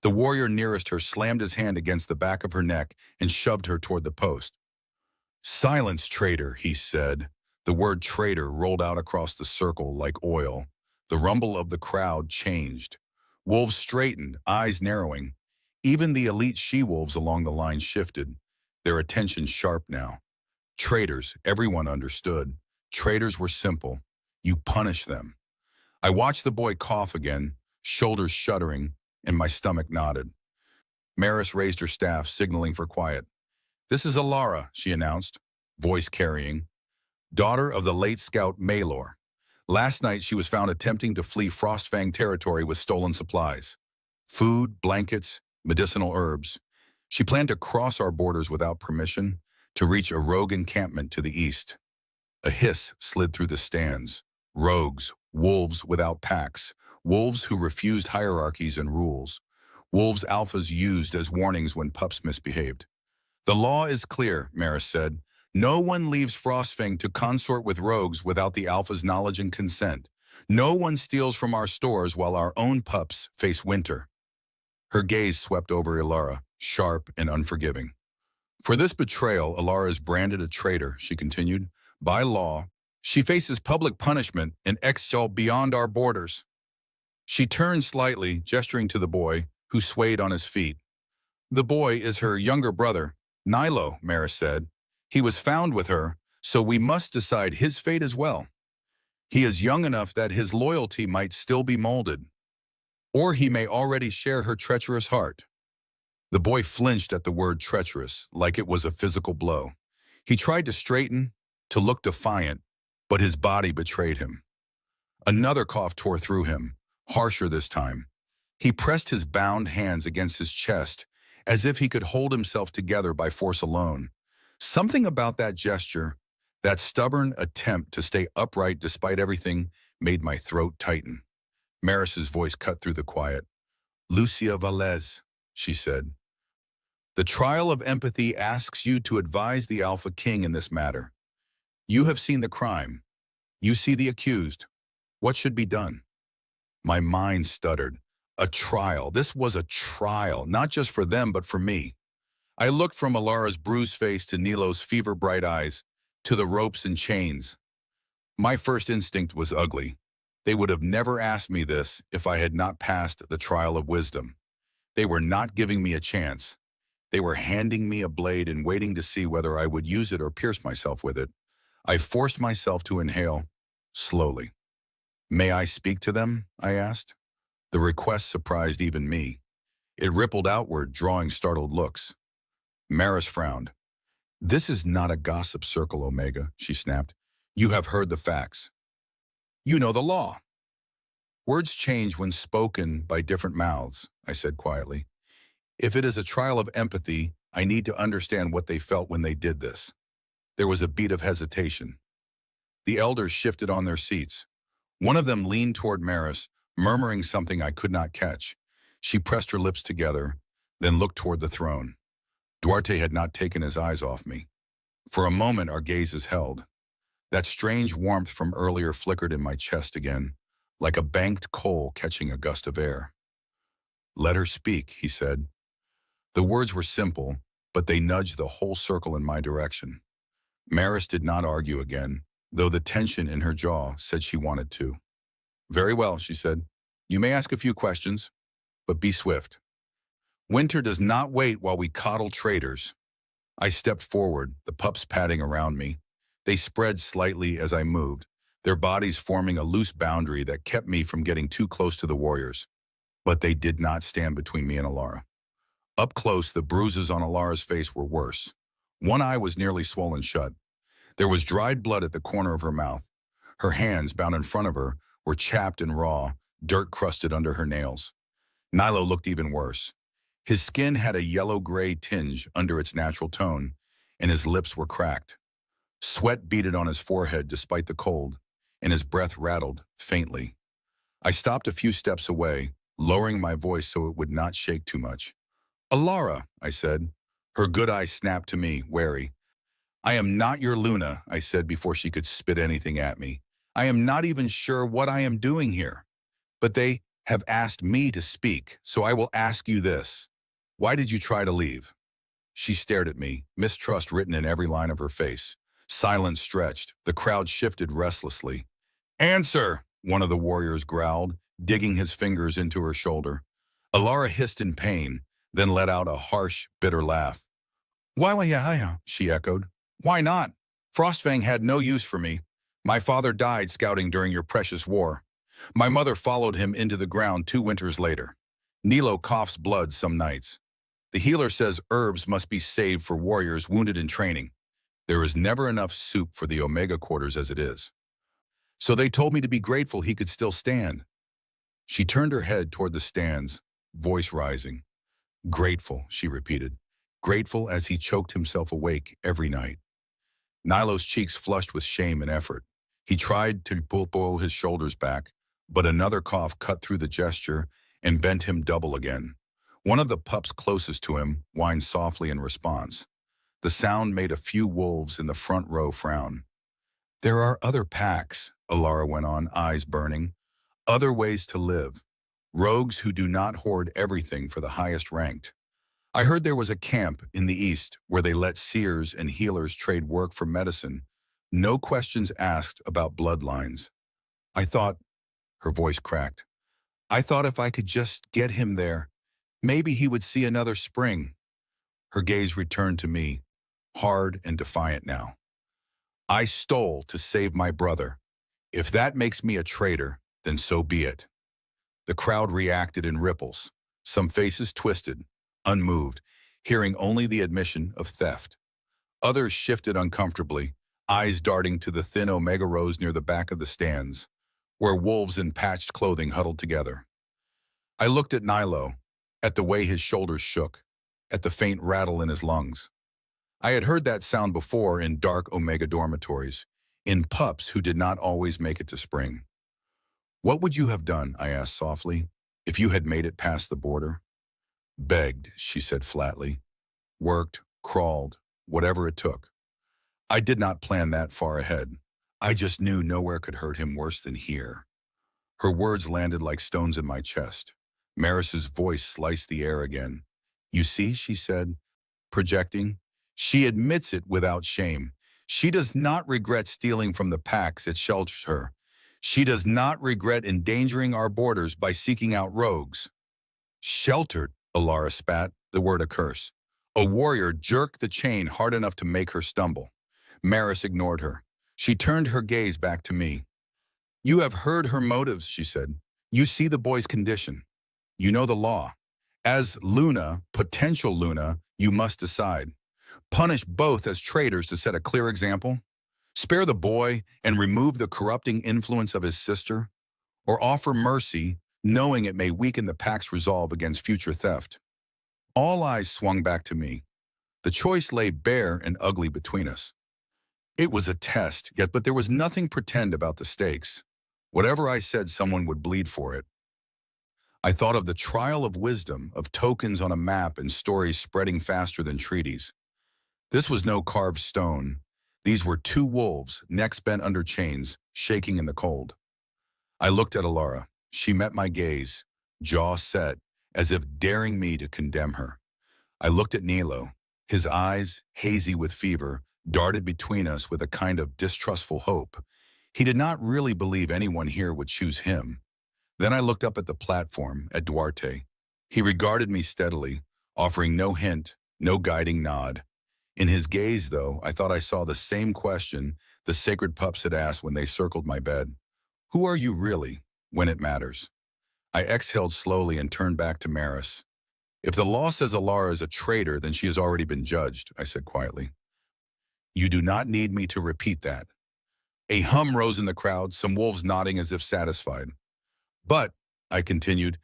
The warrior nearest her slammed his hand against the back of her neck and shoved her toward the post. "Silence, traitor," he said. The word traitor rolled out across the circle like oil. The rumble of the crowd changed. Wolves straightened, eyes narrowing. Even the elite she-wolves along the line shifted, their attention sharp now. Traitors, everyone understood. Traitors were simple. You punish them. I watched the boy cough again, shoulders shuddering, and my stomach knotted. Maris raised her staff, signaling for quiet. "This is Alara," she announced, voice carrying. "Daughter of the late scout Maylor. Last night she was found attempting to flee Frostfang territory with stolen supplies. Food, blankets, medicinal herbs. She planned to cross our borders without permission, to reach a rogue encampment to the east." A hiss slid through the stands. Rogues, wolves without packs, wolves who refused hierarchies and rules. Wolves alphas used as warnings when pups misbehaved. "The law is clear," Maris said. "No one leaves Frostfang to consort with rogues without the alpha's knowledge and consent. No one steals from our stores while our own pups face winter." Her gaze swept over Alara, sharp and unforgiving. "For this betrayal, Alara is branded a traitor," she continued. "By law, she faces public punishment and exile beyond our borders." She turned slightly, gesturing to the boy, who swayed on his feet. "The boy is her younger brother, Nilo," Maris said. "He was found with her, so we must decide his fate as well. He is young enough that his loyalty might still be molded, or he may already share her treacherous heart." The boy flinched at the word treacherous, like it was a physical blow. He tried to straighten, to look defiant, but his body betrayed him. Another cough tore through him, harsher this time. He pressed his bound hands against his chest, as if he could hold himself together by force alone. Something about that gesture, that stubborn attempt to stay upright despite everything, made my throat tighten. Maris's voice cut through the quiet. "Lucia Velez," she said. "The trial of empathy asks you to advise the Alpha King in this matter. You have seen the crime. You see the accused. What should be done?" My mind stuttered. A trial. This was a trial, not just for them, but for me. I looked from Alara's bruised face to Nilo's fever-bright eyes, to the ropes and chains. My first instinct was ugly. They would have never asked me this if I had not passed the trial of wisdom. They were not giving me a chance. They were handing me a blade and waiting to see whether I would use it or pierce myself with it. I forced myself to inhale, slowly. "May I speak to them?" I asked. The request surprised even me. It rippled outward, drawing startled looks. Maris frowned. This is not a gossip circle, Omega, she snapped. You have heard the facts. You know the law. Words change when spoken by different mouths, I said quietly. If it is a trial of empathy, I need to understand what they felt when they did this. There was a beat of hesitation. The elders shifted on their seats. One of them leaned toward Maris, murmuring something I could not catch. She pressed her lips together, then looked toward the throne. Duarte had not taken his eyes off me. For a moment, our gazes held. That strange warmth from earlier flickered in my chest again, like a banked coal catching a gust of air. Let her speak, he said. The words were simple, but they nudged the whole circle in my direction. Maris did not argue again, though the tension in her jaw said she wanted to. Very well, she said. You may ask a few questions, but be swift. Winter does not wait while we coddle traitors. I stepped forward, the pups padding around me. They spread slightly as I moved, their bodies forming a loose boundary that kept me from getting too close to the warriors. But they did not stand between me and Alara. Up close, the bruises on Alara's face were worse. One eye was nearly swollen shut. There was dried blood at the corner of her mouth. Her hands, bound in front of her, were chapped and raw, dirt crusted under her nails. Nilo looked even worse. His skin had a yellow-gray tinge under its natural tone, and his lips were cracked. Sweat beaded on his forehead despite the cold, and his breath rattled faintly. I stopped a few steps away, lowering my voice so it would not shake too much. Alara, I said. Her good eye snapped to me, wary. I am not your Luna, I said before she could spit anything at me. I am not even sure what I am doing here. But they have asked me to speak, so I will ask you this. Why did you try to leave? She stared at me, mistrust written in every line of her face. Silence stretched. The crowd shifted restlessly. Answer, one of the warriors growled, digging his fingers into her shoulder. Alara hissed in pain, then let out a harsh, bitter laugh. Why, she echoed. Why not? Frostfang had no use for me. My father died scouting during your precious war. My mother followed him into the ground 2 winters later. Nilo coughs blood some nights. The healer says herbs must be saved for warriors wounded in training. There is never enough soup for the Omega quarters as it is. So they told me to be grateful he could still stand. She turned her head toward the stands, voice rising. Grateful, she repeated. Grateful as he choked himself awake every night. Nilo's cheeks flushed with shame and effort. He tried to pull his shoulders back, but another cough cut through the gesture and bent him double again. One of the pups closest to him whined softly in response. The sound made a few wolves in the front row frown. There are other packs, Alara went on, eyes burning. Other ways to live. Rogues who do not hoard everything for the highest ranked. I heard there was a camp in the east where they let seers and healers trade work for medicine. No questions asked about bloodlines. I thought, her voice cracked, I thought if I could just get him there, maybe he would see another spring. Her gaze returned to me, hard and defiant now. I stole to save my brother. If that makes me a traitor, then so be it. The crowd reacted in ripples, some faces twisted, unmoved, hearing only the admission of theft. Others shifted uncomfortably, eyes darting to the thin Omega rows near the back of the stands, where wolves in patched clothing huddled together. I looked at Nilo, at the way his shoulders shook, at the faint rattle in his lungs. I had heard that sound before in dark Omega dormitories, in pups who did not always make it to spring. What would you have done, I asked softly, if you had made it past the border? Begged, she said flatly. Worked, crawled, whatever it took. I did not plan that far ahead. I just knew nowhere could hurt him worse than here. Her words landed like stones in my chest. Maris's voice sliced the air again. You see, she said, projecting. She admits it without shame. She does not regret stealing from the packs that shelters her. She does not regret endangering our borders by seeking out rogues. Sheltered, Alara spat, the word a curse. A warrior jerked the chain hard enough to make her stumble. Maris ignored her. She turned her gaze back to me. You have heard her motives, she said. You see the boy's condition. You know the law. As Luna, potential Luna, you must decide. Punish both as traitors to set a clear example? Spare the boy and remove the corrupting influence of his sister? Or offer mercy, knowing it may weaken the pack's resolve against future theft? All eyes swung back to me. The choice lay bare and ugly between us. It was a test, yet but there was nothing pretend about the stakes. Whatever I said, someone would bleed for it. I thought of the trial of wisdom, of tokens on a map and stories spreading faster than treaties. This was no carved stone. These were two wolves, necks bent under chains, shaking in the cold. I looked at Alara. She met my gaze, jaw set, as if daring me to condemn her. I looked at Nilo. His eyes, hazy with fever, darted between us with a kind of distrustful hope. He did not really believe anyone here would choose him. Then I looked up at the platform, at Duarte. He regarded me steadily, offering no hint, no guiding nod. In his gaze, though, I thought I saw the same question the sacred pups had asked when they circled my bed. Who are you really, when it matters? I exhaled slowly and turned back to Maris. If the law says Alara is a traitor, then she has already been judged, I said quietly. You do not need me to repeat that. A hum rose in the crowd, some wolves nodding as if satisfied. But, I continued,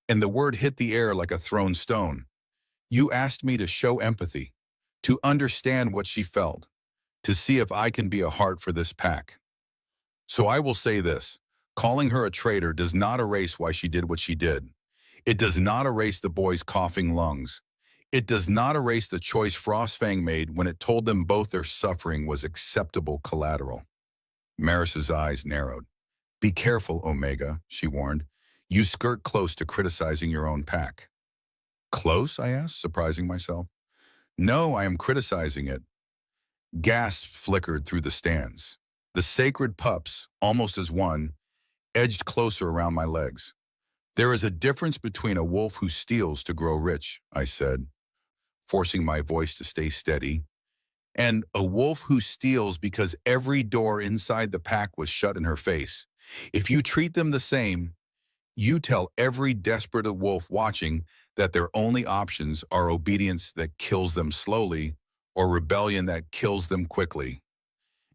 and the word hit the air like a thrown stone, you asked me to show empathy, to understand what she felt, to see if I can be a heart for this pack. So I will say this, calling her a traitor does not erase why she did what she did. It does not erase the boy's coughing lungs. It does not erase the choice Frostfang made when it told them both their suffering was acceptable collateral. Maris's eyes narrowed. Be careful, Omega, she warned. You skirt close to criticizing your own pack. Close, I asked, surprising myself. No, I am criticizing it. Gasps flickered through the stands. The sacred pups, almost as one, edged closer around my legs. There is a difference between a wolf who steals to grow rich, I said, forcing my voice to stay steady, and a wolf who steals because every door inside the pack was shut in her face. If you treat them the same, you tell every desperate wolf watching that their only options are obedience that kills them slowly or rebellion that kills them quickly.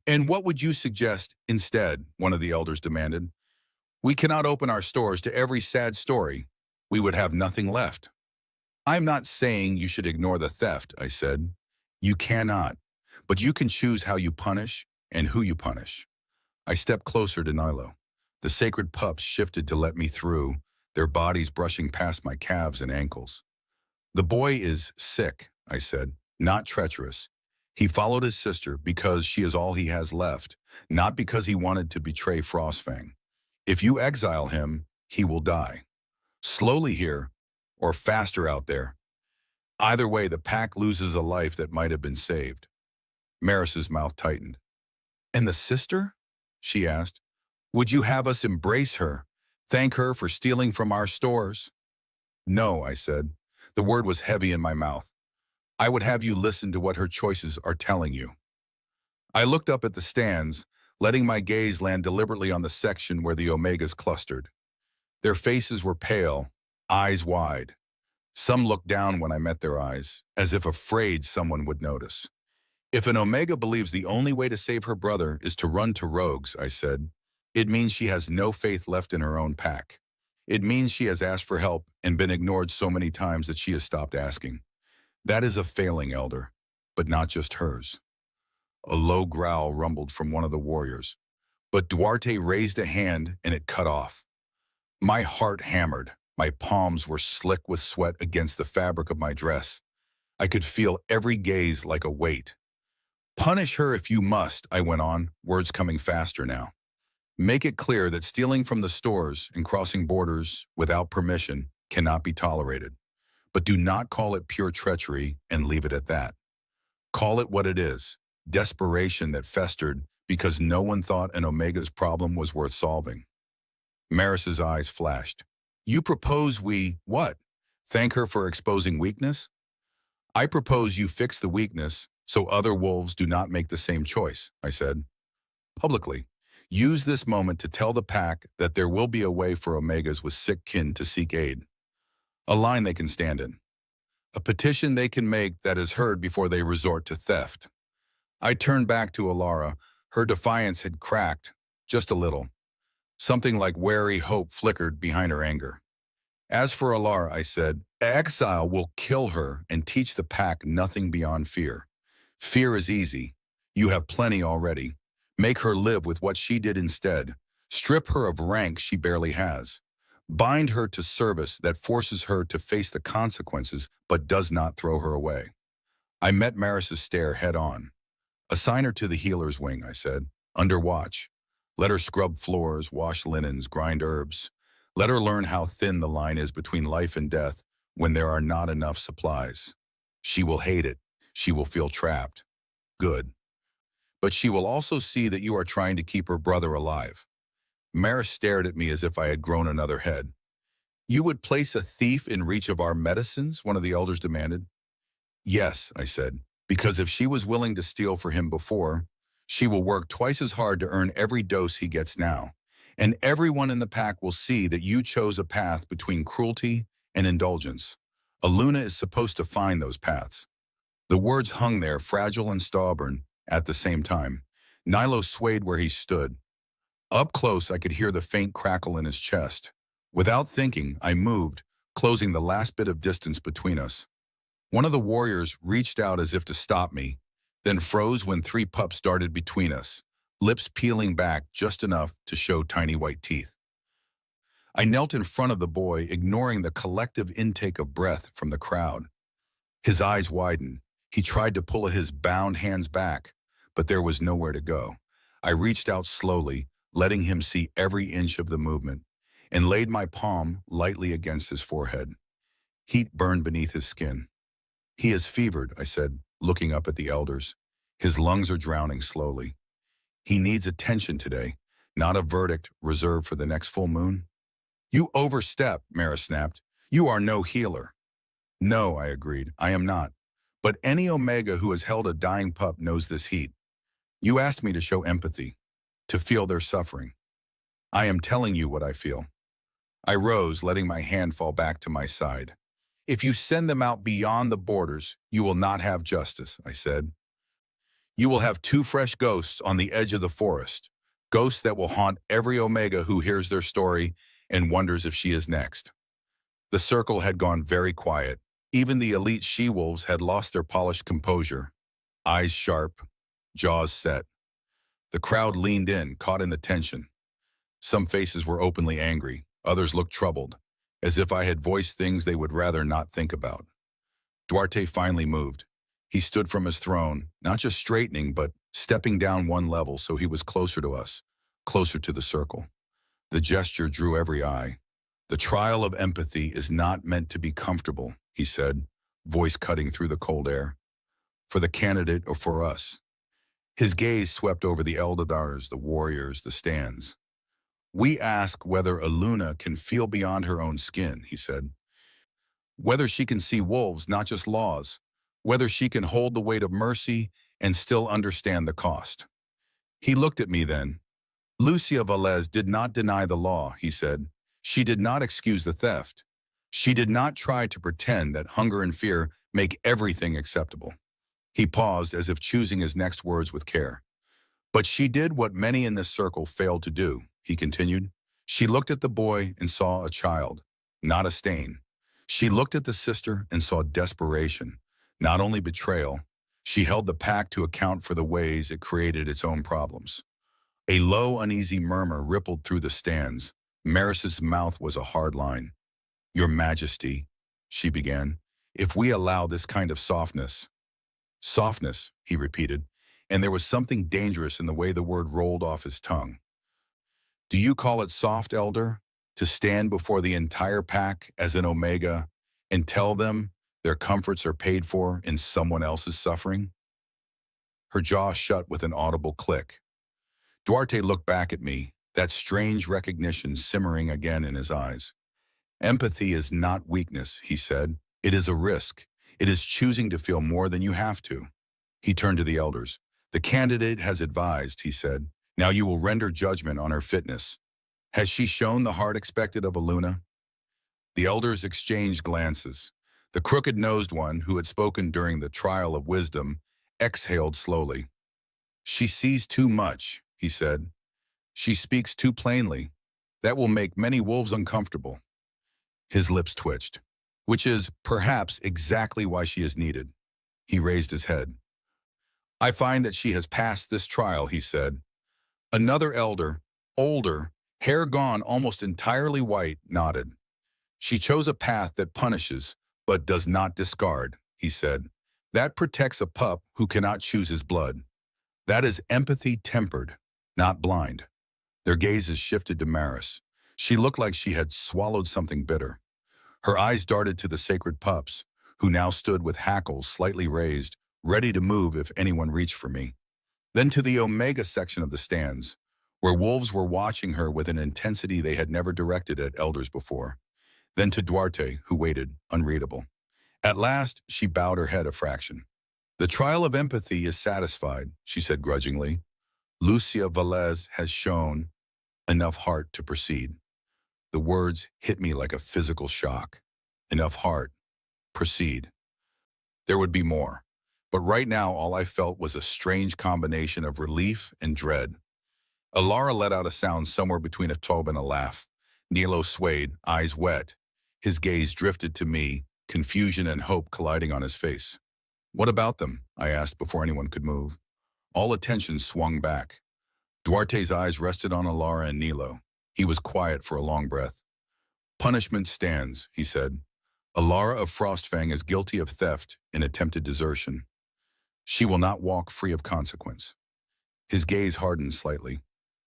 And what would you suggest instead? One of the elders demanded. We cannot open our stores to every sad story. We would have nothing left. I'm not saying you should ignore the theft, I said. You cannot, but you can choose how you punish and who you punish. I stepped closer to Nilo. The sacred pups shifted to let me through, their bodies brushing past my calves and ankles. The boy is sick, I said, not treacherous. He followed his sister because she is all he has left, not because he wanted to betray Frostfang. If you exile him, he will die. Slowly here, or faster out there. Either way, the pack loses a life that might have been saved. Maris's mouth tightened. And the sister? She asked. Would you have us embrace her, thank her for stealing from our stores? No, I said. The word was heavy in my mouth. I would have you listen to what her choices are telling you. I looked up at the stands, letting my gaze land deliberately on the section where the Omegas clustered. Their faces were pale, eyes wide. Some looked down when I met their eyes, as if afraid someone would notice. If an Omega believes the only way to save her brother is to run to rogues, I said, it means she has no faith left in her own pack. It means she has asked for help and been ignored so many times that she has stopped asking. That is a failing, Elder, but not just hers. A low growl rumbled from one of the warriors, but Duarte raised a hand and it cut off. My heart hammered. My palms were slick with sweat against the fabric of my dress. I could feel every gaze like a weight. Punish her if you must, I went on, words coming faster now. Make it clear that stealing from the stores and crossing borders without permission cannot be tolerated. But do not call it pure treachery and leave it at that. Call it what it is, desperation that festered because no one thought an Omega's problem was worth solving. Maris's eyes flashed. You propose we, what? Thank her for exposing weakness? I propose you fix the weakness so other wolves do not make the same choice, I said. Publicly, use this moment to tell the pack that there will be a way for Omegas with sick kin to seek aid. A line they can stand in. a petition they can make that is heard before they resort to theft. I turned back to Alara. Her defiance had cracked, just a little. Something like wary hope flickered behind her anger. As for Alara, I said, exile will kill her and teach the pack nothing beyond fear. Fear is easy. You have plenty already. Make her live with what she did instead. Strip her of rank she barely has. Bind her to service that forces her to face the consequences but does not throw her away. I met Maris's stare head on. Assign her to the healer's wing, I said, under watch. Let her scrub floors, wash linens, grind herbs. Let her learn how thin the line is between life and death when there are not enough supplies. She will hate it. She will feel trapped. Good. But she will also see that you are trying to keep her brother alive. Maris stared at me as if I had grown another head. You would place a thief in reach of our medicines? One of the elders demanded. Yes, I said, because if she was willing to steal for him before, she will work twice as hard to earn every dose he gets now. And everyone in the pack will see that you chose a path between cruelty and indulgence. Aluna is supposed to find those paths. The words hung there, fragile and stubborn, at the same time. Nilo swayed where he stood. Up close, I could hear the faint crackle in his chest. Without thinking, I moved, closing the last bit of distance between us. One of the warriors reached out as if to stop me, then froze when 3 pups darted between us, lips peeling back just enough to show tiny white teeth. I knelt in front of the boy, ignoring the collective intake of breath from the crowd. His eyes widened. He tried to pull his bound hands back, but there was nowhere to go. I reached out slowly, letting him see every inch of the movement, and laid my palm lightly against his forehead. Heat burned beneath his skin. He is fevered, I said, looking up at the elders. His lungs are drowning slowly. He needs attention today, not a verdict reserved for the next full moon. You overstep, Maris snapped. You are no healer. No, I agreed, I am not. But any Omega who has held a dying pup knows this heat. You asked me to show empathy, to feel their suffering. I am telling you what I feel. I rose, letting my hand fall back to my side. If you send them out beyond the borders, you will not have justice, I said. You will have 2 fresh ghosts on the edge of the forest, ghosts that will haunt every Omega who hears their story and wonders if she is next. The circle had gone very quiet. Even the elite she-wolves had lost their polished composure, eyes sharp, jaws set. The crowd leaned in, caught in the tension. Some faces were openly angry, others looked troubled, as if I had voiced things they would rather not think about. Duarte finally moved. He stood from his throne, not just straightening, but stepping down 1 level so he was closer to us, closer to the circle. The gesture drew every eye. The trial of empathy is not meant to be comfortable, he said, voice cutting through the cold air. For the candidate or for us. His gaze swept over the Eldadars, the warriors, the stands. We ask whether Aluna can feel beyond her own skin, he said. Whether she can see wolves, not just laws. Whether she can hold the weight of mercy and still understand the cost. He looked at me then. Lucia Velez did not deny the law, he said. She did not excuse the theft. She did not try to pretend that hunger and fear make everything acceptable. He paused as if choosing his next words with care. But she did what many in this circle failed to do, he continued. She looked at the boy and saw a child, not a stain. She looked at the sister and saw desperation, not only betrayal. She held the pack to account for the ways it created its own problems. A low, uneasy murmur rippled through the stands. Maris's mouth was a hard line. Your Majesty, she began, if we allow this kind of softness. Softness, he repeated, and there was something dangerous in the way the word rolled off his tongue. Do you call it soft, Elder? To stand before the entire pack as an Omega and tell them their comforts are paid for in someone else's suffering? Her jaw shut with an audible click. Duarte looked back at me, that strange recognition simmering again in his eyes. Empathy is not weakness, he said. It is a risk. It is choosing to feel more than you have to. He turned to the elders. The candidate has advised, he said. Now you will render judgment on her fitness. Has she shown the heart expected of Aluna? The elders exchanged glances. The crooked-nosed one, who had spoken during the trial of wisdom, exhaled slowly. "She sees too much," he said. "She speaks too plainly. That will make many wolves uncomfortable." His lips twitched. "Which is, perhaps, exactly why she is needed." He raised his head. "I find that she has passed this trial," he said. Another elder, older, hair gone almost entirely white, nodded. "She chose a path that punishes, but does not discard," he said. "That protects a pup who cannot choose his blood. That is empathy tempered, not blind." Their gazes shifted to Maris. She looked like she had swallowed something bitter. Her eyes darted to the sacred pups, who now stood with hackles slightly raised, ready to move if anyone reached for me. Then to the Omega section of the stands, where wolves were watching her with an intensity they had never directed at elders before. Then to Duarte, who waited, unreadable. At last, she bowed her head a fraction. "The trial of empathy is satisfied," she said grudgingly. "Lucia Velez has shown enough heart to proceed." The words hit me like a physical shock. Enough heart. Proceed. There would be more. But right now, all I felt was a strange combination of relief and dread. Alara let out a sound somewhere between a sob and a laugh. Nilo swayed, eyes wet. His gaze drifted to me, confusion and hope colliding on his face. "What about them?" I asked before anyone could move. All attention swung back. Duarte's eyes rested on Alara and Nilo. He was quiet for a long breath. "Punishment stands," he said. "Alara of Frostfang is guilty of theft and attempted desertion. She will not walk free of consequence." His gaze hardened slightly.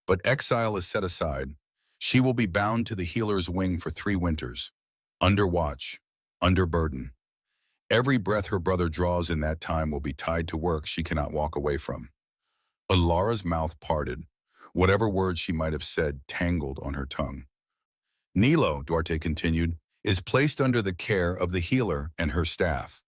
"But exile is set aside. She will be bound to the healer's wing for 3 winters. Under watch, under burden. Every breath her brother draws in that time will be tied to work she cannot walk away from." Alara's mouth parted. Whatever words she might have said tangled on her tongue. "Nilo," Duarte continued, "is placed under the care of the healer and her staff.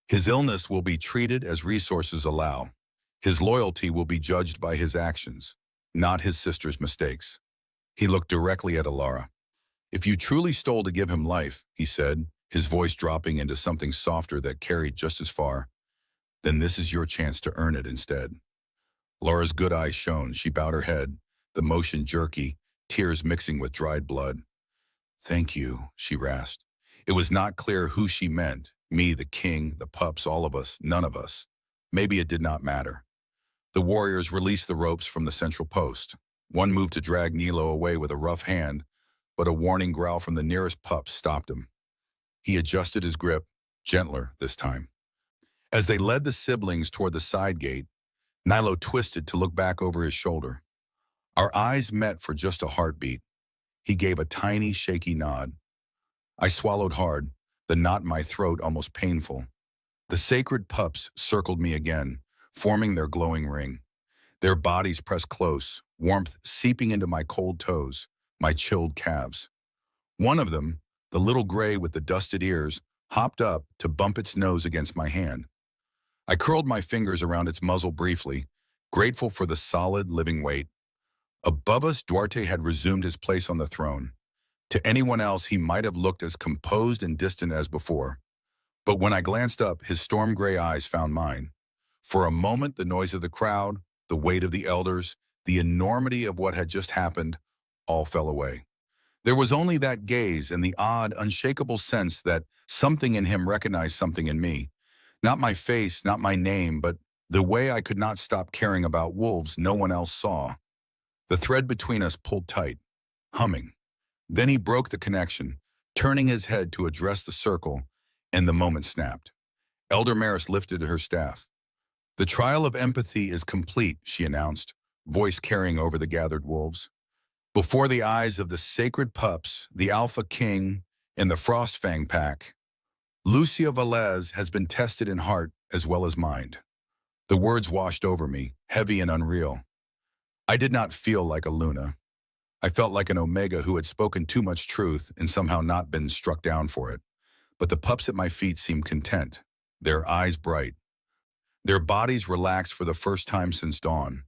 His illness will be treated as resources allow. His loyalty will be judged by his actions, not his sister's mistakes." He looked directly at Alara. "If you truly stole to give him life," he said, his voice dropping into something softer that carried just as far, "then this is your chance to earn it instead." Laura's good eyes shone. She bowed her head, the motion jerky, tears mixing with dried blood. "Thank you," she rasped. It was not clear who she meant. Me, the king, the pups, all of us, none of us. Maybe it did not matter. The warriors released the ropes from the central post. One moved to drag Nilo away with a rough hand, but a warning growl from the nearest pup stopped him. He adjusted his grip, gentler this time. As they led the siblings toward the side gate, Nilo twisted to look back over his shoulder. Our eyes met for just a heartbeat. He gave a tiny, shaky nod. I swallowed hard, the knot in my throat almost painful. The sacred pups circled me again, forming their glowing ring. Their bodies pressed close, warmth seeping into my cold toes, my chilled calves. One of them, the little gray with the dusted ears, hopped up to bump its nose against my hand. I curled my fingers around its muzzle briefly, grateful for the solid, living weight. Above us, Duarte had resumed his place on the throne. To anyone else, he might have looked as composed and distant as before. But when I glanced up, his storm gray eyes found mine. For a moment, the noise of the crowd, the weight of the elders, the enormity of what had just happened, all fell away. There was only that gaze and the odd, unshakable sense that something in him recognized something in me. Not my face, not my name, but the way I could not stop caring about wolves no one else saw. The thread between us pulled tight, humming. Then he broke the connection, turning his head to address the circle, and the moment snapped. Elder Maris lifted her staff. "The trial of empathy is complete," she announced, voice carrying over the gathered wolves. Before the eyes of the sacred pups, the Alpha King, and the Frostfang pack, Lucia Velez has been tested in heart as well as mind. The words washed over me, heavy and unreal. I did not feel like a Luna. I felt like an Omega who had spoken too much truth and somehow not been struck down for it. But the pups at my feet seemed content, their eyes bright. Their bodies relaxed for the first time since dawn.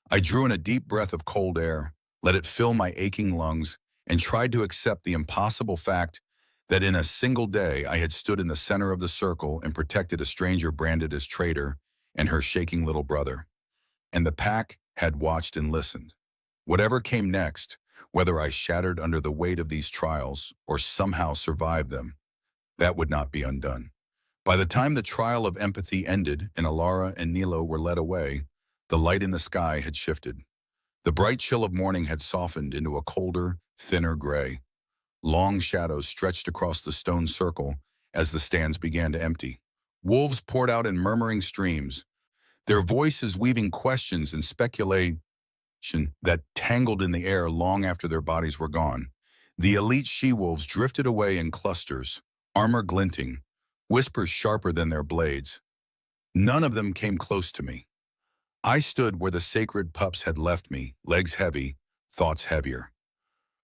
I drew in a deep breath of cold air, let it fill my aching lungs, and tried to accept the impossible fact that in a single day I had stood in the center of the circle and protected a stranger branded as traitor and her shaking little brother. And the pack had watched and listened. Whatever came next, whether I shattered under the weight of these trials or somehow survived them, that would not be undone. By the time the trial of empathy ended and Alara and Nilo were led away, the light in the sky had shifted. The bright chill of morning had softened into a colder, thinner gray. Long shadows stretched across the stone circle as the stands began to empty. Wolves poured out in murmuring streams, their voices weaving questions and speculation that tangled in the air long after their bodies were gone. The elite she-wolves drifted away in clusters, armor glinting, whispers sharper than their blades. None of them came close to me. I stood where the sacred pups had left me, legs heavy, thoughts heavier.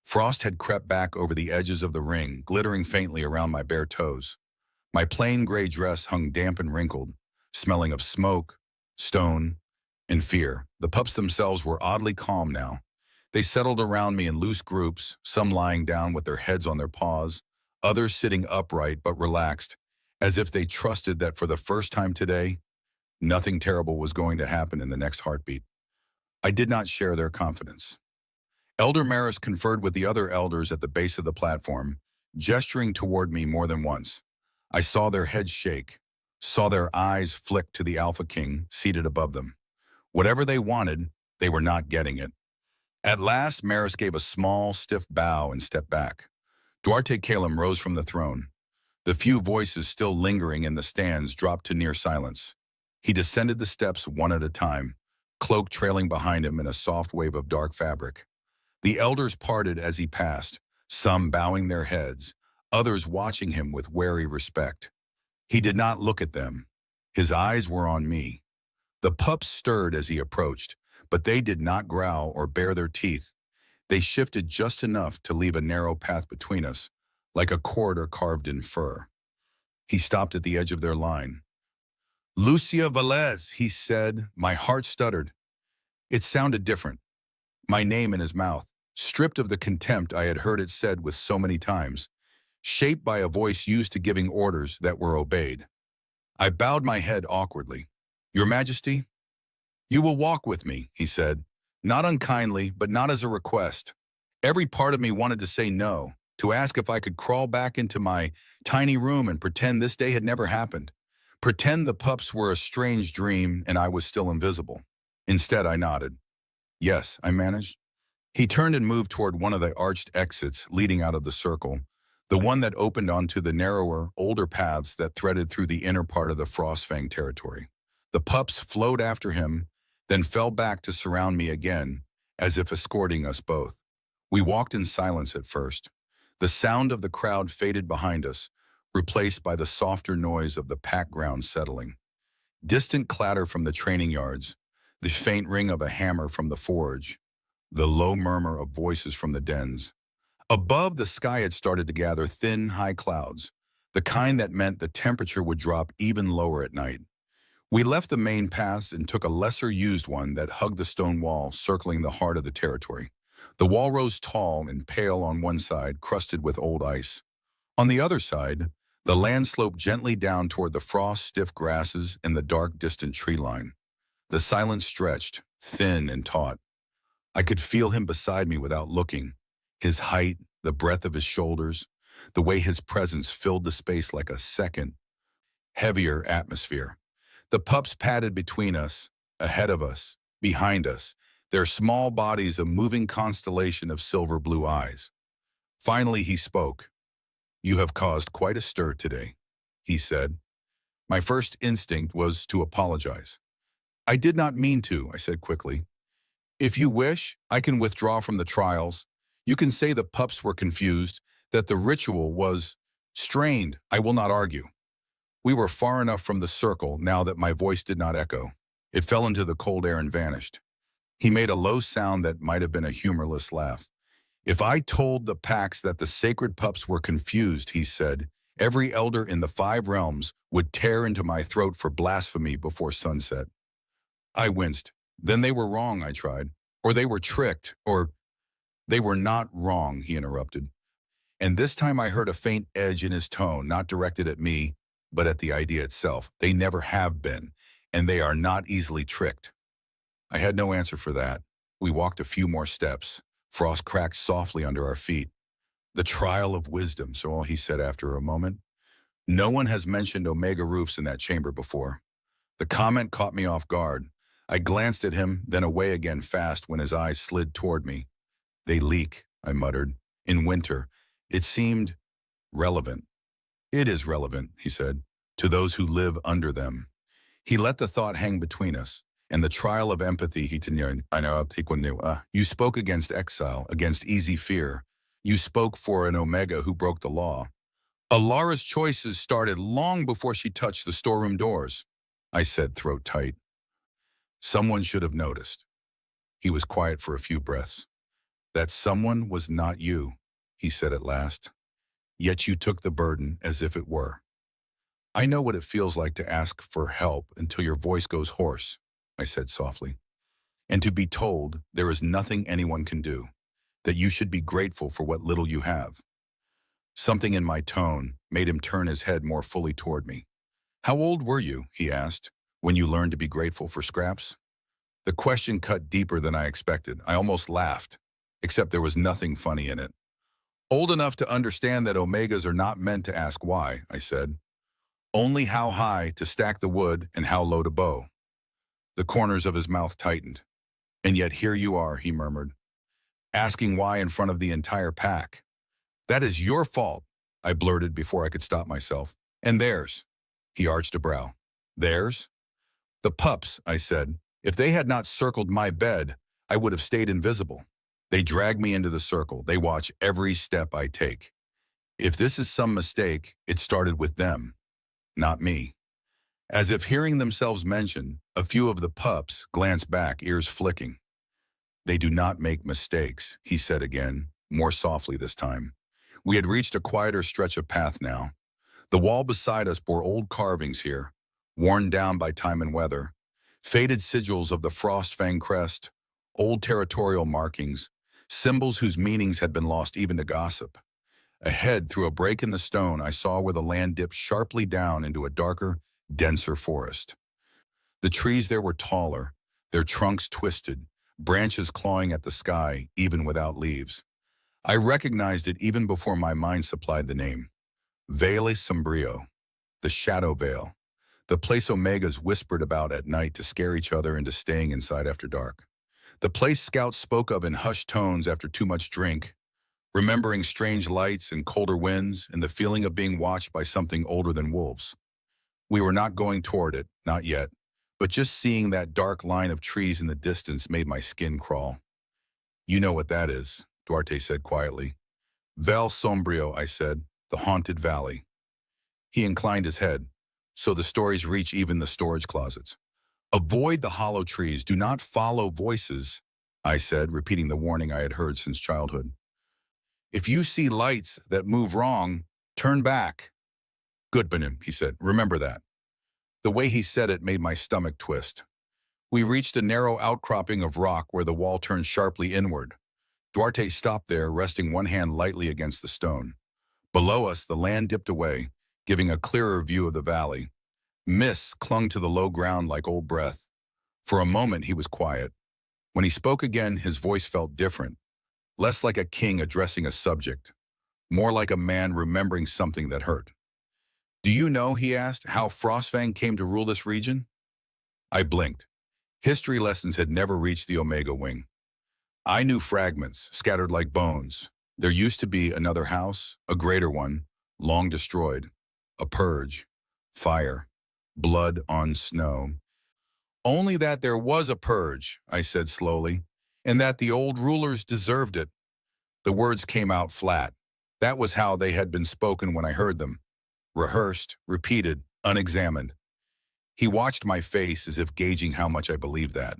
Frost had crept back over the edges of the ring, glittering faintly around my bare toes. My plain gray dress hung damp and wrinkled, smelling of smoke, stone, and fear. The pups themselves were oddly calm now. They settled around me in loose groups, some lying down with their heads on their paws, others sitting upright but relaxed, as if they trusted that for the first time today, nothing terrible was going to happen in the next heartbeat. I did not share their confidence. Elder Maris conferred with the other elders at the base of the platform, gesturing toward me more than once. I saw their heads shake, saw their eyes flick to the Alpha King seated above them. Whatever they wanted, they were not getting it. At last, Maris gave a small, stiff bow and stepped back. Duarte Calum rose from the throne. The few voices still lingering in the stands dropped to near silence. He descended the steps one at a time, cloak trailing behind him in a soft wave of dark fabric. The elders parted as he passed, some bowing their heads, others watching him with wary respect. He did not look at them. His eyes were on me. The pups stirred as he approached, but they did not growl or bare their teeth. They shifted just enough to leave a narrow path between us, like a corridor carved in fur. He stopped at the edge of their line. "Lucia Velez," he said. My heart stuttered. It sounded different. My name in his mouth, stripped of the contempt I had heard it said with so many times, shaped by a voice used to giving orders that were obeyed. I bowed my head awkwardly. "Your Majesty?" "You will walk with me," he said, not unkindly, but not as a request. Every part of me wanted to say no, to ask if I could crawl back into my tiny room and pretend this day had never happened. Pretend the pups were a strange dream and I was still invisible. Instead, I nodded. "Yes," I managed. He turned and moved toward one of the arched exits leading out of the circle, the one that opened onto the narrower, older paths that threaded through the inner part of the Frostfang territory. The pups flowed after him, then fell back to surround me again, as if escorting us both. We walked in silence at first. The sound of the crowd faded behind us, replaced by the softer noise of the pack ground settling. Distant clatter from the training yards, the faint ring of a hammer from the forge, the low murmur of voices from the dens. Above, the sky had started to gather thin, high clouds, the kind that meant the temperature would drop even lower at night. We left the main paths and took a lesser-used one that hugged the stone wall circling the heart of the territory. The wall rose tall and pale on one side, crusted with old ice. On the other side, the land sloped gently down toward the frost-stiff grasses and the dark, distant tree line. The silence stretched, thin and taut. I could feel him beside me without looking. His height, the breadth of his shoulders, the way his presence filled the space like a second, heavier atmosphere. The pups padded between us, ahead of us, behind us, their small bodies a moving constellation of silver-blue eyes. Finally, he spoke. "You have caused quite a stir today," he said. My first instinct was to apologize. "I did not mean to," I said quickly. "If you wish, I can withdraw from the trials. You can say the pups were confused, that the ritual was strained. I will not argue." We were far enough from the circle now that my voice did not echo. It fell into the cold air and vanished. He made a low sound that might have been a humorless laugh. "If I told the packs that the sacred pups were confused," he said, "every elder in the 5 realms would tear into my throat for blasphemy before sunset." I winced. "Then they were wrong," I tried. "Or they were tricked, or—" "They were not wrong," he interrupted. And this time I heard a faint edge in his tone, not directed at me, but at the idea itself. They never have been, and they are not easily tricked. I had no answer for that. We walked a few more steps. Frost cracked softly under our feet. The trial of wisdom, so he said after a moment. No one has mentioned Omega roofs in that chamber before. The comment caught me off guard. I glanced at him, then away again fast when his eyes slid toward me. They leak, I muttered. In winter. It seemed relevant. It is relevant, he said, to those who live under them. He let the thought hang between us, and the trial of empathy you spoke against exile, against easy fear. You spoke for an Omega who broke the law. Alara's choices started long before she touched the storeroom doors, I said, throat tight. Someone should have noticed. He was quiet for a few breaths. That someone was not you, he said at last. Yet you took the burden as if it were. I know what it feels like to ask for help until your voice goes hoarse, I said softly, and to be told there is nothing anyone can do, that you should be grateful for what little you have. Something in my tone made him turn his head more fully toward me. How old were you, he asked, when you learned to be grateful for scraps? The question cut deeper than I expected. I almost laughed, except there was nothing funny in it. Old enough to understand that Omegas are not meant to ask why, I said. Only how high to stack the wood and how low to bow. The corners of his mouth tightened. And yet here you are, he murmured, asking why in front of the entire pack. That is your fault, I blurted before I could stop myself. And theirs. He arched a brow. Theirs? The pups, I said. If they had not circled my bed, I would have stayed invisible. They drag me into the circle. They watch every step I take. If this is some mistake, it started with them, not me. As if hearing themselves mentioned, a few of the pups glanced back, ears flicking. They do not make mistakes, he said again, more softly this time. We had reached a quieter stretch of path now. The wall beside us bore old carvings here, worn down by time and weather, faded sigils of the Frostfang crest, old territorial markings, symbols whose meanings had been lost even to gossip. Ahead, through a break in the stone, I saw where the land dipped sharply down into a darker, denser forest. The trees there were taller, their trunks twisted, branches clawing at the sky, even without leaves. I recognized it even before my mind supplied the name. Vale Sombrio, the Shadow Vale, the place Omegas whispered about at night to scare each other into staying inside after dark. The place scouts spoke of in hushed tones after too much drink, remembering strange lights and colder winds and the feeling of being watched by something older than wolves. We were not going toward it, not yet, but just seeing that dark line of trees in the distance made my skin crawl. You know what that is, Duarte said quietly. Val Sombrio, I said, the haunted valley. He inclined his head, so the stories reach even the storage closets. Avoid the hollow trees, do not follow voices, I said, repeating the warning I had heard since childhood. If you see lights that move wrong, turn back. Good, Benim, he said, remember that. The way he said it made my stomach twist. We reached a narrow outcropping of rock where the wall turned sharply inward. Duarte stopped there, resting one hand lightly against the stone. Below us, the land dipped away, giving a clearer view of the valley. Mists clung to the low ground like old breath. For a moment, he was quiet. When he spoke again, his voice felt different, less like a king addressing a subject, more like a man remembering something that hurt. Do you know, he asked, how Frostfang came to rule this region? I blinked. History lessons had never reached the Omega Wing. I knew fragments, scattered like bones. There used to be another house, a greater one, long destroyed. A purge, fire, blood on snow. Only that there was a purge, I said slowly, and that the old rulers deserved it. The words came out flat. That was how they had been spoken when I heard them. Rehearsed, repeated, unexamined. He watched my face as if gauging how much I believed that.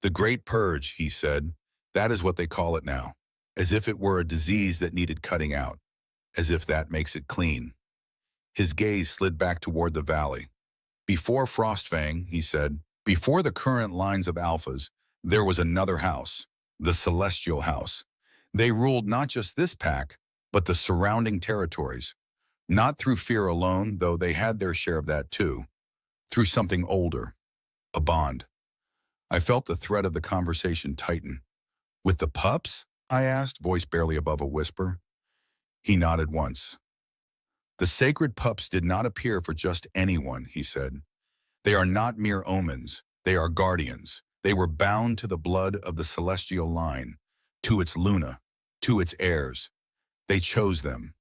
The Great Purge, he said, that is what they call it now, as if it were a disease that needed cutting out, as if that makes it clean. His gaze slid back toward the valley. Before Frostfang, he said, before the current lines of alphas, there was another house, the Celestial House. They ruled not just this pack, but the surrounding territories. Not through fear alone, though they had their share of that too. Through something older, a bond. I felt the thread of the conversation tighten. With the pups? I asked, voice barely above a whisper. He nodded once. The sacred pups did not appear for just anyone, he said. They are not mere omens. They are guardians. They were bound to the blood of the celestial line, to its luna, to its heirs. They chose them,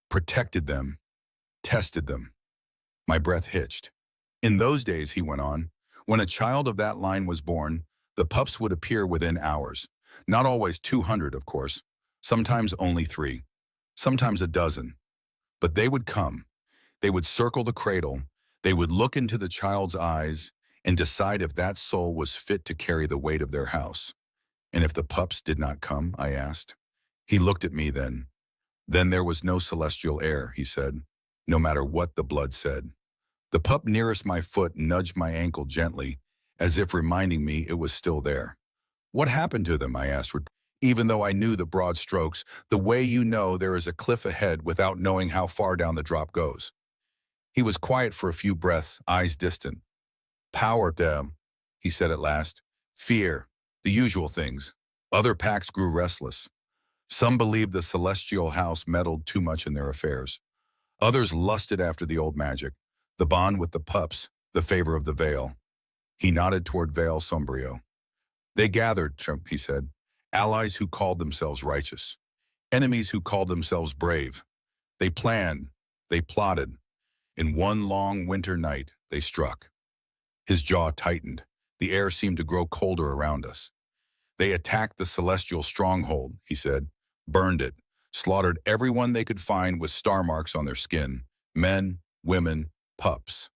protected them, tested them. My breath hitched. In those days, he went on, when a child of that line was born, the pups would appear within hours. Not always 200, of course. Sometimes only 3. Sometimes a dozen. But they would come. They would circle the cradle. They would look into the child's eyes and decide if that soul was fit to carry the weight of their house. And if the pups did not come, I asked. He looked at me then. Then there was no celestial heir, he said, no matter what the blood said. The pup nearest my foot nudged my ankle gently, as if reminding me it was still there. What happened to them, I asked, even though I knew the broad strokes, the way you know there is a cliff ahead without knowing how far down the drop goes. He was quiet for a few breaths, eyes distant. Power them, he said at last. Fear, the usual things. Other packs grew restless. Some believed the celestial house meddled too much in their affairs. Others lusted after the old magic, the bond with the pups, the favor of the veil. He nodded toward Veil Sombrio. They gathered, he said, allies who called themselves righteous, enemies who called themselves brave. They planned, they plotted. In one long winter night, they struck. His jaw tightened. The air seemed to grow colder around us. They attacked the celestial stronghold, he said, burned it, slaughtered everyone they could find with star marks on their skin, men, women, pups.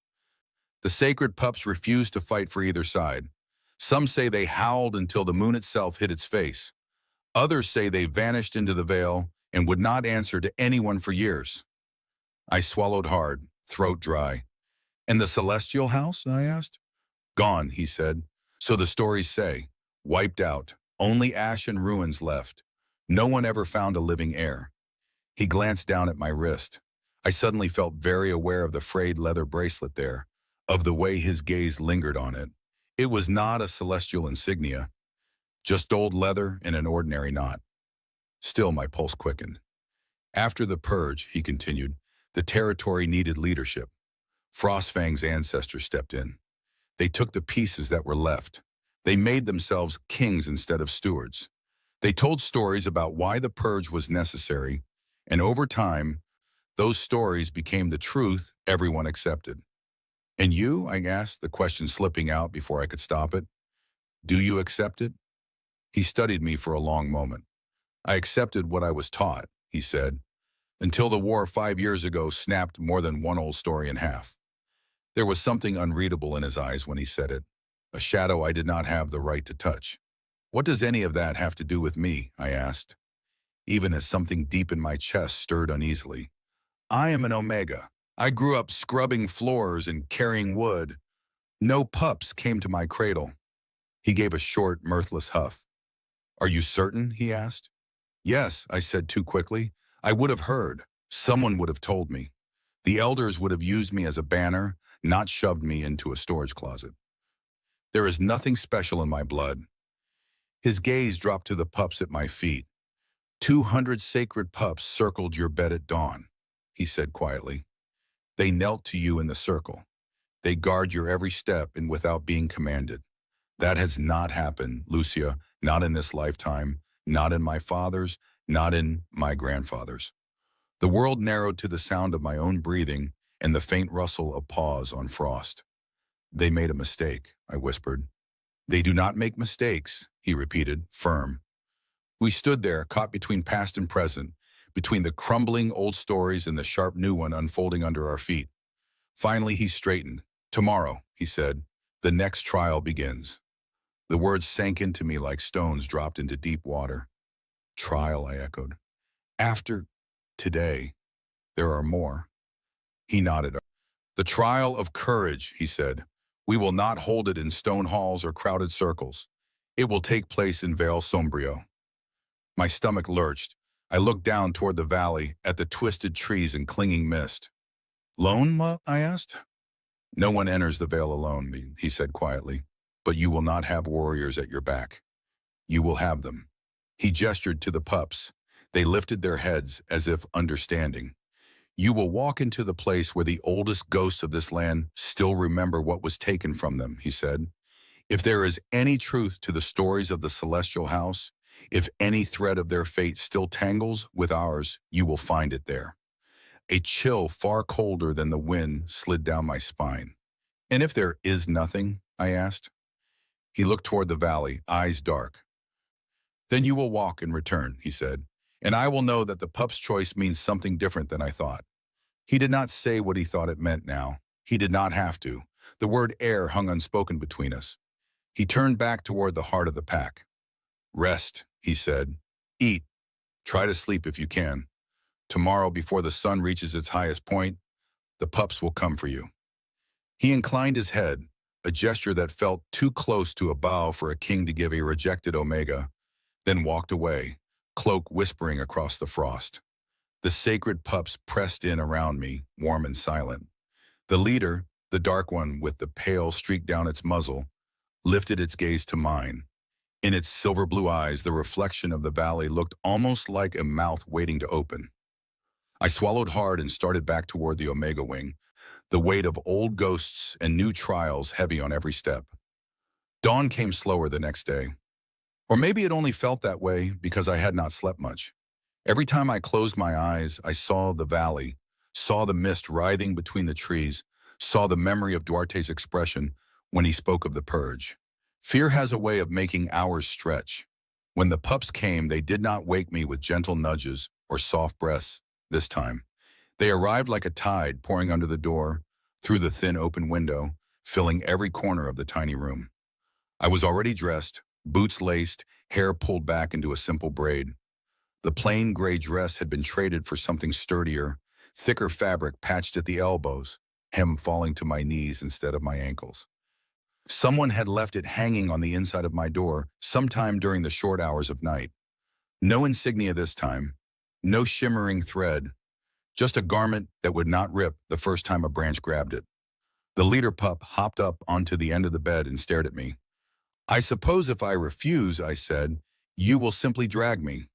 The sacred pups refused to fight for either side. Some say they howled until the moon itself hid its face. Others say they vanished into the veil and would not answer to anyone for years. I swallowed hard, throat dry. And the celestial house, I asked. Gone, he said. So the stories say. Wiped out. Only ash and ruins left. No one ever found a living heir. He glanced down at my wrist. I suddenly felt very aware of the frayed leather bracelet there, of the way his gaze lingered on it. It was not a celestial insignia, just old leather in an ordinary knot. Still, my pulse quickened. After the purge, he continued, the territory needed leadership. Frostfang's ancestors stepped in. They took the pieces that were left. They made themselves kings instead of stewards. They told stories about why the purge was necessary, and over time, those stories became the truth everyone accepted. And you, I asked, the question slipping out before I could stop it. Do you accept it? He studied me for a long moment. I accepted what I was taught, he said, until the war 5 years ago snapped more than one old story in half. There was something unreadable in his eyes when he said it, a shadow I did not have the right to touch. What does any of that have to do with me, I asked, even as something deep in my chest stirred uneasily. I am an Omega. I grew up scrubbing floors and carrying wood. No pups came to my cradle. He gave a short, mirthless huff. Are you certain? He asked. Yes, I said too quickly. I would have heard. Someone would have told me. The elders would have used me as a banner, not shoved me into a storage closet. There is nothing special in my blood. His gaze dropped to the pups at my feet. 200 sacred pups circled your bed at dawn, he said quietly. They knelt to you in the circle. They guard your every step and without being commanded. That has not happened, Lucia, not in this lifetime, not in my father's, not in my grandfather's. The world narrowed to the sound of my own breathing and the faint rustle of paws on frost. They made a mistake, I whispered. They do not make mistakes, he repeated, firm. We stood there, caught between past and present, between the crumbling old stories and the sharp new one unfolding under our feet. Finally, he straightened. Tomorrow, he said, the next trial begins. The words sank into me like stones dropped into deep water. Trial, I echoed. After today, there are more. He nodded. The trial of courage, he said. We will not hold it in stone halls or crowded circles. It will take place in Veil Sombrio. My stomach lurched. I looked down toward the valley at the twisted trees and clinging mist. Lone, I asked. No one enters the vale alone, he said quietly, but you will not have warriors at your back. You will have them. He gestured to the pups. They lifted their heads as if understanding. You will walk into the place where the oldest ghosts of this land still remember what was taken from them, he said. If there is any truth to the stories of the celestial house, if any thread of their fate still tangles with ours, you will find it there. A chill far colder than the wind slid down my spine. And if there is nothing, I asked. He looked toward the valley, eyes dark. Then you will walk and return, he said, and I will know that the pup's choice means something different than I thought. He did not say what he thought it meant now. He did not have to. The word air hung unspoken between us. He turned back toward the heart of the pack. Rest, he said. Eat. Try to sleep if you can. Tomorrow, before the sun reaches its highest point, the pups will come for you. He inclined his head, a gesture that felt too close to a bow for a king to give a rejected omega, then walked away, cloak whispering across the frost. The sacred pups pressed in around me, warm and silent. The leader, the dark one with the pale streak down its muzzle, lifted its gaze to mine. In its silver blue eyes, the reflection of the valley looked almost like a mouth waiting to open. I swallowed hard and started back toward the Omega Wing, the weight of old ghosts and new trials heavy on every step. Dawn came slower the next day. Or maybe it only felt that way because I had not slept much. Every time I closed my eyes, I saw the valley, saw the mist writhing between the trees, saw the memory of Duarte's expression when he spoke of the purge. Fear has a way of making hours stretch. When the pups came, they did not wake me with gentle nudges or soft breaths this time. They arrived like a tide pouring under the door, through the thin open window, filling every corner of the tiny room. I was already dressed, boots laced, hair pulled back into a simple braid. The plain gray dress had been traded for something sturdier, thicker fabric patched at the elbows, hem falling to my knees instead of my ankles. Someone had left it hanging on the inside of my door sometime during the short hours of night. No insignia this time, no shimmering thread, just a garment that would not rip the first time a branch grabbed it. The leader pup hopped up onto the end of the bed and stared at me. I suppose if I refuse, I said, you will simply drag me.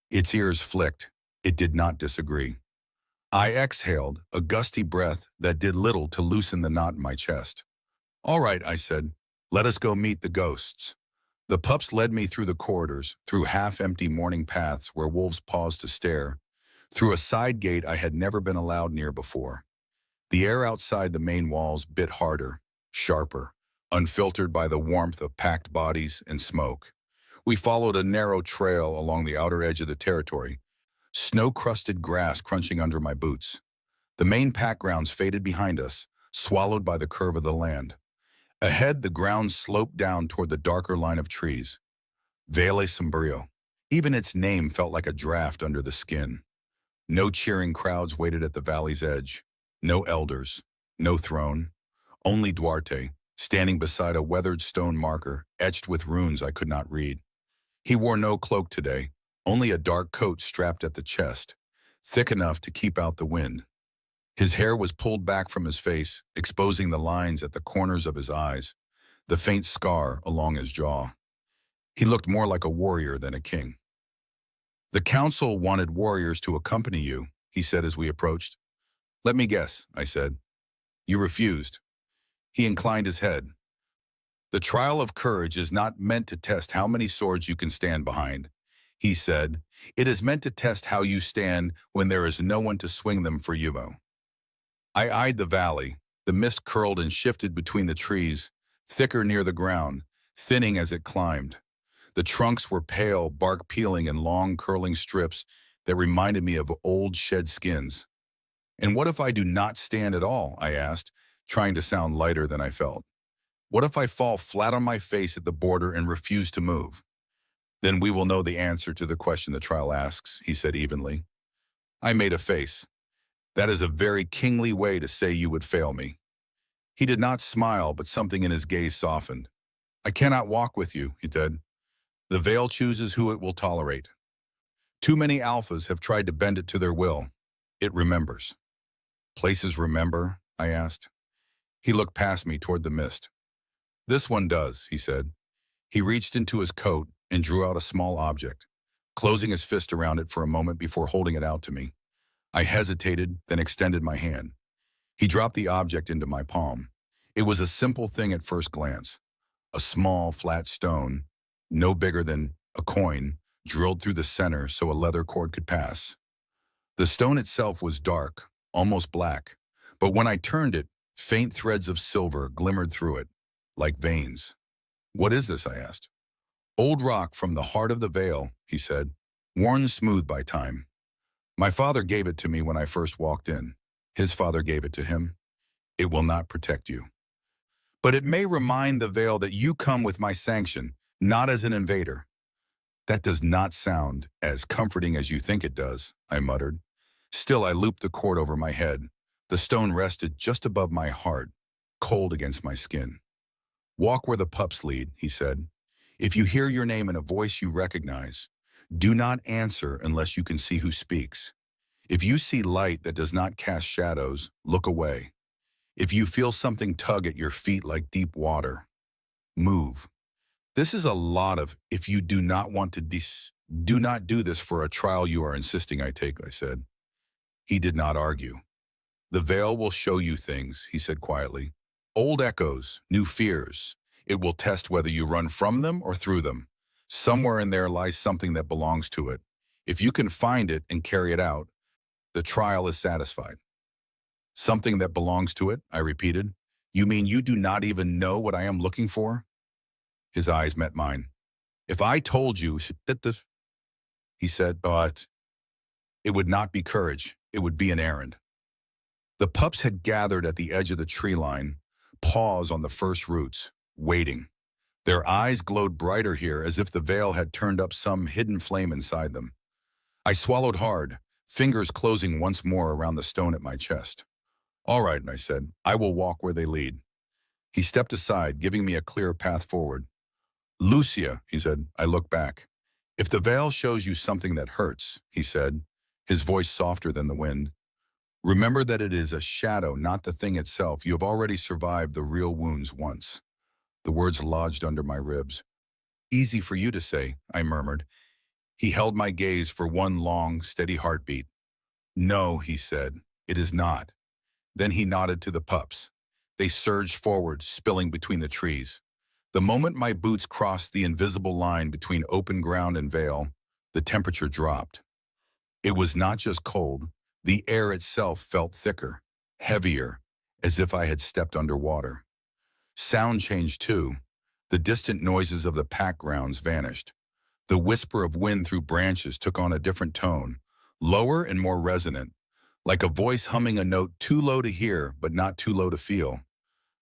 Its ears flicked. It did not disagree. I exhaled, a gusty breath that did little to loosen the knot in my chest. All right, I said, let us go meet the ghosts. The pups led me through the corridors, through half-empty morning paths where wolves paused to stare, through a side gate I had never been allowed near before. The air outside the main walls bit harder, sharper, unfiltered by the warmth of packed bodies and smoke. We followed a narrow trail along the outer edge of the territory, snow-crusted grass crunching under my boots. The main pack grounds faded behind us, swallowed by the curve of the land. Ahead, the ground sloped down toward the darker line of trees. Vale Sombrio. Even its name felt like a draft under the skin. No cheering crowds waited at the valley's edge. No elders. No throne. Only Duarte, standing beside a weathered stone marker, etched with runes I could not read. He wore no cloak today, only a dark coat strapped at the chest, thick enough to keep out the wind. His hair was pulled back from his face, exposing the lines at the corners of his eyes, the faint scar along his jaw. He looked more like a warrior than a king. The council wanted warriors to accompany you, he said as we approached. Let me guess, I said. You refused. He inclined his head. The trial of courage is not meant to test how many swords you can stand behind, he said. It is meant to test how you stand when there is no one to swing them for you. I eyed the valley. The mist curled and shifted between the trees, thicker near the ground, thinning as it climbed. The trunks were pale, bark peeling in long curling strips that reminded me of old shed skins. And what if I do not stand at all, I asked, trying to sound lighter than I felt. What if I fall flat on my face at the border and refuse to move? Then we will know the answer to the question the trial asks, he said evenly. I made a face. That is a very kingly way to say you would fail me. He did not smile, but something in his gaze softened. I cannot walk with you, he said. The veil chooses who it will tolerate. Too many alphas have tried to bend it to their will. It remembers. Places remember? I asked. He looked past me toward the mist. This one does, he said. He reached into his coat and drew out a small object, closing his fist around it for a moment before holding it out to me. I hesitated, then extended my hand. He dropped the object into my palm. It was a simple thing at first glance. A small, flat stone, no bigger than a coin, drilled through the center so a leather cord could pass. The stone itself was dark, almost black, but when I turned it, faint threads of silver glimmered through it, like veins. "What is this?" I asked. "Old rock from the heart of the Vale," he said, "worn smooth by time. My father gave it to me when I first walked in. His father gave it to him. It will not protect you. But it may remind the Vale that you come with my sanction, not as an invader." "That does not sound as comforting as you think it does," I muttered. Still, I looped the cord over my head. The stone rested just above my heart, cold against my skin. "Walk where the pups lead," he said. "If you hear your name in a voice you recognize, do not answer unless you can see who speaks. If you see light that does not cast shadows, look away. If you feel something tug at your feet like deep water, move." This is a lot of "if you do not want to do not do this for a trial you are insisting I take," I said. He did not argue. "The veil will show you things," he said quietly. "Old echoes, new fears. It will test whether you run from them or through them. Somewhere in there lies something that belongs to it. If you can find it and carry it out, the trial is satisfied." "Something that belongs to it," I repeated. "You mean you do not even know what I am looking for?" His eyes met mine. "If I told you that he said, "But it would not be courage. It would be an errand." The pups had gathered at the edge of the tree line, paws on the first roots, waiting. Their eyes glowed brighter here as if the veil had turned up some hidden flame inside them. I swallowed hard, fingers closing once more around the stone at my chest. "All right," I said, "I will walk where they lead." He stepped aside, giving me a clear path forward. "Lucia," he said. I looked back. "If the veil shows you something that hurts," he said, his voice softer than the wind, "remember that it is a shadow, not the thing itself. You have already survived the real wounds once." The words lodged under my ribs. "Easy for you to say," I murmured. He held my gaze for one long, steady heartbeat. "No," he said, "it is not." Then he nodded to the pups. They surged forward, spilling between the trees. The moment my boots crossed the invisible line between open ground and veil, the temperature dropped. It was not just cold. The air itself felt thicker, heavier, as if I had stepped underwater. Sound changed too. The distant noises of the pack grounds vanished. The whisper of wind through branches took on a different tone, lower and more resonant, like a voice humming a note too low to hear but not too low to feel.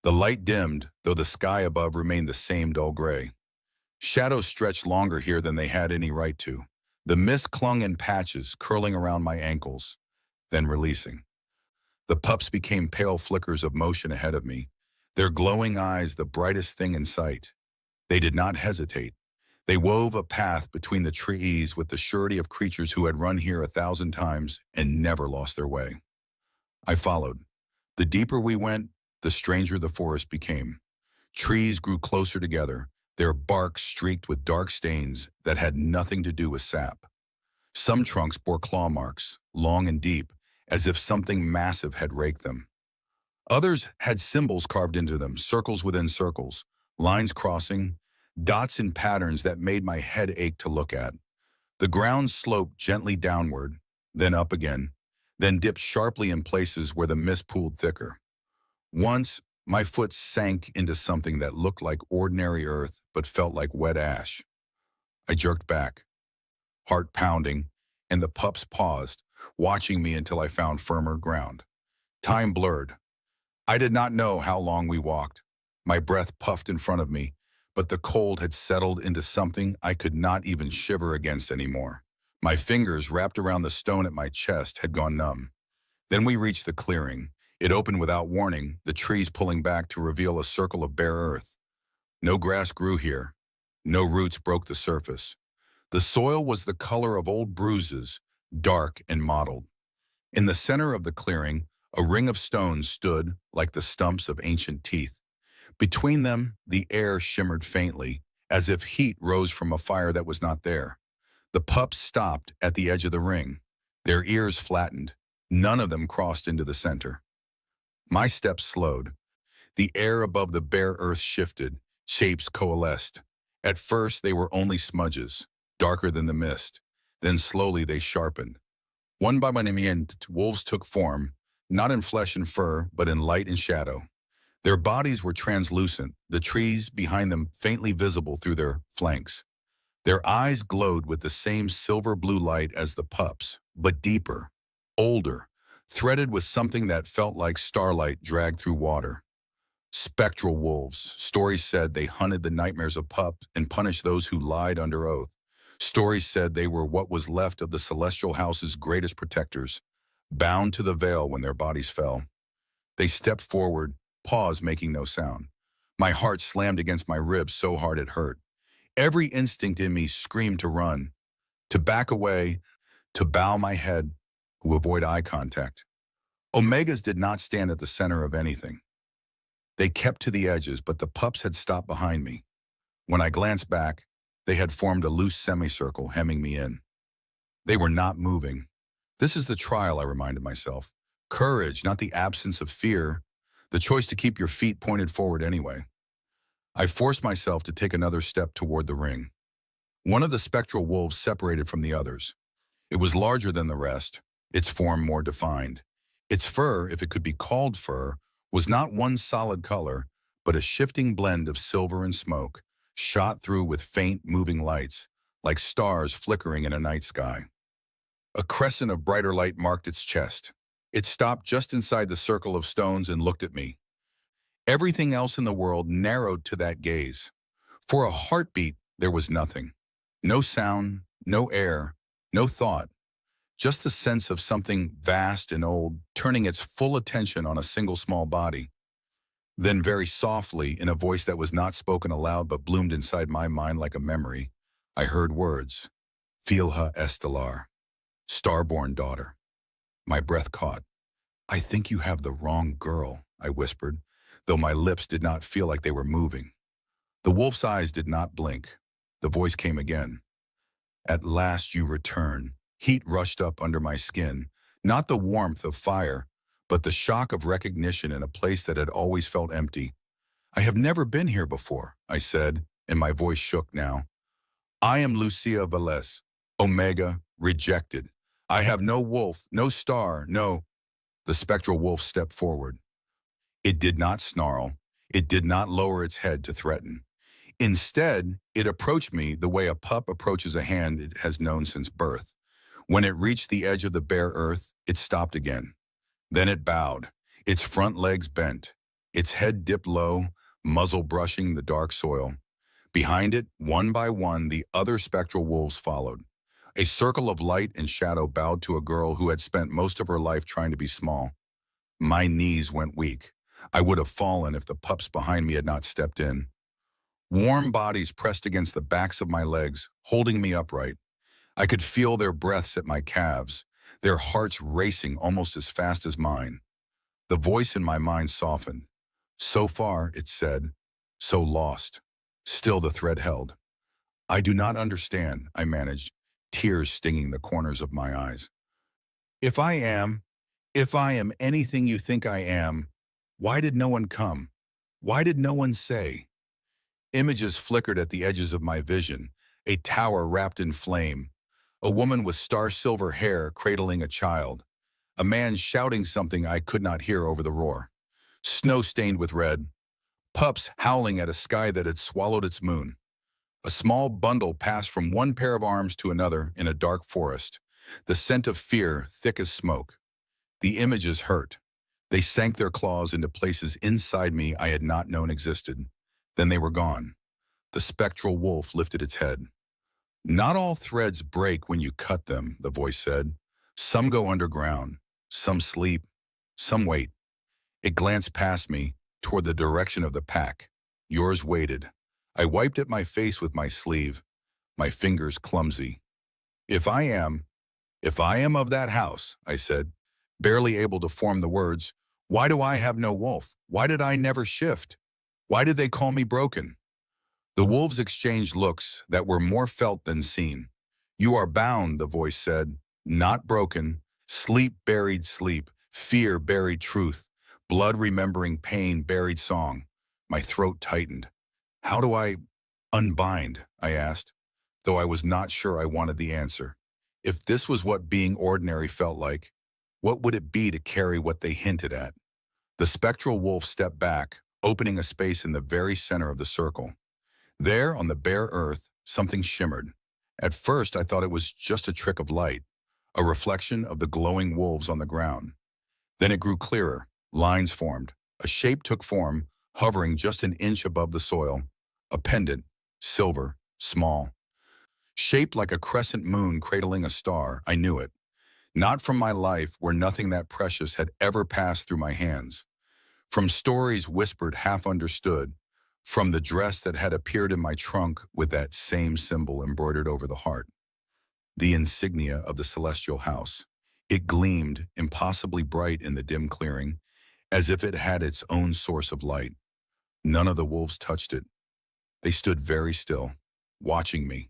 The light dimmed, though the sky above remained the same dull gray. Shadows stretched longer here than they had any right to. The mist clung in patches, curling around my ankles, then releasing. The pups became pale flickers of motion ahead of me, their glowing eyes the brightest thing in sight. They did not hesitate. They wove a path between the trees with the surety of creatures who had run here 1,000 times and never lost their way. I followed. The deeper we went, the stranger the forest became. Trees grew closer together, their bark streaked with dark stains that had nothing to do with sap. Some trunks bore claw marks, long and deep, as if something massive had raked them. Others had symbols carved into them, circles within circles, lines crossing, dots in patterns that made my head ache to look at. The ground sloped gently downward, then up again, then dipped sharply in places where the mist pooled thicker. Once, my foot sank into something that looked like ordinary earth but felt like wet ash. I jerked back, heart pounding, and the pups paused, watching me until I found firmer ground. Time blurred. I did not know how long we walked. My breath puffed in front of me, but the cold had settled into something I could not even shiver against anymore. My fingers, wrapped around the stone at my chest, had gone numb. Then we reached the clearing. It opened without warning, the trees pulling back to reveal a circle of bare earth. No grass grew here. No roots broke the surface. The soil was the color of old bruises, dark and mottled. In the center of the clearing, a ring of stones stood like the stumps of ancient teeth. Between them, the air shimmered faintly, as if heat rose from a fire that was not there. The pups stopped at the edge of the ring. Their ears flattened. None of them crossed into the center. My steps slowed. The air above the bare earth shifted. Shapes coalesced. At first, they were only smudges, darker than the mist. Then slowly they sharpened. One by one, wolves took form, not in flesh and fur, but in light and shadow. Their bodies were translucent, the trees behind them faintly visible through their flanks. Their eyes glowed with the same silver-blue light as the pups, but deeper, older, threaded with something that felt like starlight dragged through water. Spectral wolves. Stories said they hunted the nightmares of pups and punished those who lied under oath. Stories said they were what was left of the celestial house's greatest protectors, bound to the veil when their bodies fell. They stepped forward, paws making no sound. My heart slammed against my ribs so hard it hurt. Every instinct in me screamed to run, to back away, to bow my head, to avoid eye contact. Omegas did not stand at the center of anything. They kept to the edges, but the pups had stopped behind me. When I glanced back, they had formed a loose semicircle, hemming me in. They were not moving. This is the trial, I reminded myself. Courage, not the absence of fear. The choice to keep your feet pointed forward anyway. I forced myself to take another step toward the ring. One of the spectral wolves separated from the others. It was larger than the rest, its form more defined. Its fur, if it could be called fur, was not one solid color, but a shifting blend of silver and smoke, shot through with faint, moving lights, like stars flickering in a night sky. A crescent of brighter light marked its chest. It stopped just inside the circle of stones and looked at me. Everything else in the world narrowed to that gaze. For a heartbeat, there was nothing. No sound, no air, no thought. Just the sense of something vast and old, turning its full attention on a single small body. Then very softly, in a voice that was not spoken aloud but bloomed inside my mind like a memory, I heard words. Filha estelar, starborn daughter. My breath caught. I think you have the wrong girl, I whispered, though my lips did not feel like they were moving. The wolf's eyes did not blink. The voice came again. At last you return. Heat rushed up under my skin, not the warmth of fire, but the shock of recognition in a place that had always felt empty. I have never been here before, I said, and my voice shook now. I am Lucia Velez, Omega, rejected. I have no wolf, no star, no... The spectral wolf stepped forward. It did not snarl. It did not lower its head to threaten. Instead, it approached me the way a pup approaches a hand it has known since birth. When it reached the edge of the bare earth, it stopped again. Then it bowed, its front legs bent, its head dipped low, muzzle brushing the dark soil. Behind it, one by one, the other spectral wolves followed. A circle of light and shadow bowed to a girl who had spent most of her life trying to be small. My knees went weak. I would have fallen if the pups behind me had not stepped in. Warm bodies pressed against the backs of my legs, holding me upright. I could feel their breaths at my calves, their hearts racing almost as fast as mine. The voice in my mind softened. So far, it said, so lost. Still the thread held. I do not understand, I managed, tears stinging the corners of my eyes. If I am anything you think I am, why did no one come? Why did no one say? Images flickered at the edges of my vision, a tower wrapped in flame, a woman with star-silver hair cradling a child, a man shouting something I could not hear over the roar, snow stained with red, pups howling at a sky that had swallowed its moon. A small bundle passed from one pair of arms to another in a dark forest, the scent of fear thick as smoke. The images hurt. They sank their claws into places inside me I had not known existed. Then they were gone. The spectral wolf lifted its head. Not all threads break when you cut them, the voice said. Some go underground, some sleep, some wait. It glanced past me, toward the direction of the pack. Yours waited. I wiped at my face with my sleeve. my fingers clumsy. If I am, if I am of that house, I said, barely able to form the words, why do I have no wolf? Why did I never shift? Why did they call me broken? The wolves exchanged looks that were more felt than seen. You are bound, the voice said, not broken. Sleep buried sleep, fear buried truth, blood remembering pain buried song. My throat tightened. How do I unbind? I asked, though I was not sure I wanted the answer. If this was what being ordinary felt like, what would it be to carry what they hinted at? The spectral wolf stepped back, opening a space in the very center of the circle. There, on the bare earth, something shimmered. At first, I thought it was just a trick of light, a reflection of the glowing wolves on the ground. Then it grew clearer, lines formed. A shape took form, hovering just an inch above the soil. A pendant, silver, small. Shaped like a crescent moon cradling a star, I knew it. Not from my life where nothing that precious had ever passed through my hands. From stories whispered half understood, from the dress that had appeared in my trunk with that same symbol embroidered over the heart. The insignia of the celestial house. It gleamed, impossibly bright in the dim clearing, as if it had its own source of light. None of the wolves touched it. They stood very still, watching me.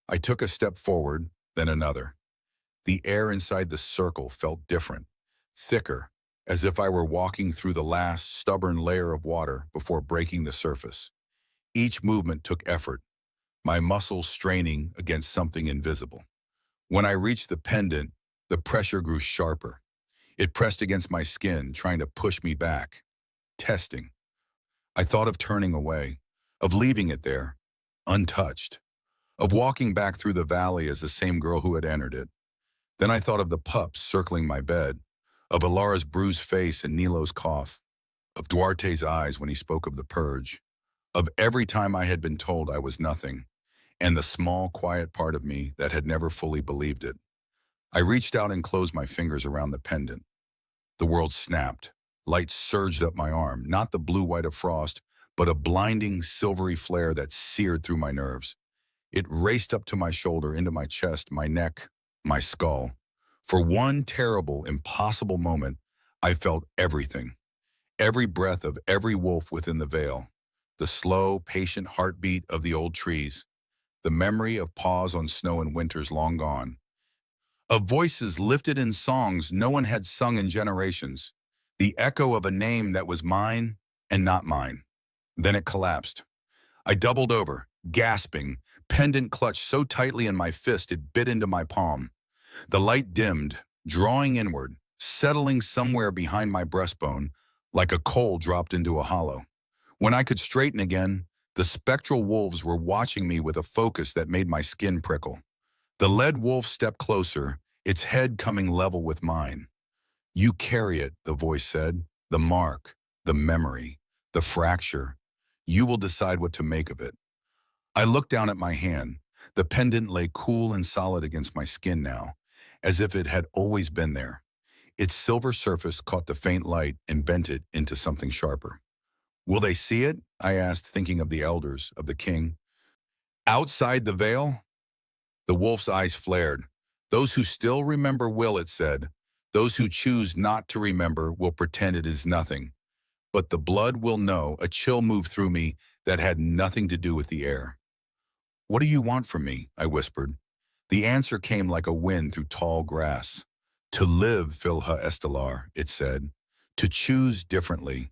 I took a step forward, then another. The air inside the circle felt different, thicker, as if I were walking through the last stubborn layer of water before breaking the surface. Each movement took effort, my muscles straining against something invisible. When I reached the pendant, the pressure grew sharper. It pressed against my skin, trying to push me back. Testing. I thought of turning away, of leaving it there, untouched, of walking back through the valley as the same girl who had entered it. Then I thought of the pups circling my bed, of Alara's bruised face and Nilo's cough, of Duarte's eyes when he spoke of the purge, of every time I had been told I was nothing, and the small, quiet part of me that had never fully believed it. I reached out and closed my fingers around the pendant. The world snapped. Light surged up my arm, not the blue-white of frost, but a blinding, silvery flare that seared through my nerves. It raced up to my shoulder, into my chest, my neck, my skull. For one terrible, impossible moment, I felt everything. Every breath of every wolf within the veil. The slow, patient heartbeat of the old trees. The memory of paws on snow in winters long gone. Of voices lifted in songs no one had sung in generations. The echo of a name that was mine and not mine. Then it collapsed. I doubled over, gasping, pendant clutched so tightly in my fist it bit into my palm. The light dimmed, drawing inward, settling somewhere behind my breastbone, like a coal dropped into a hollow. When I could straighten again, the spectral wolves were watching me with a focus that made my skin prickle. The lead wolf stepped closer, its head coming level with mine. You carry it, the voice said, the mark, the memory, the fracture. You will decide what to make of it. I looked down at my hand. The pendant lay cool and solid against my skin now, as if it had always been there. Its silver surface caught the faint light and bent it into something sharper. Will they see it? I asked, thinking of the elders, of the king. Outside the veil? The wolf's eyes flared. Those who still remember will, it said. Those who choose not to remember will pretend it is nothing. But the blood will know. A chill moved through me that had nothing to do with the air. What do you want from me? I whispered. The answer came like a wind through tall grass. To live, Filha Estelar, it said. To choose differently.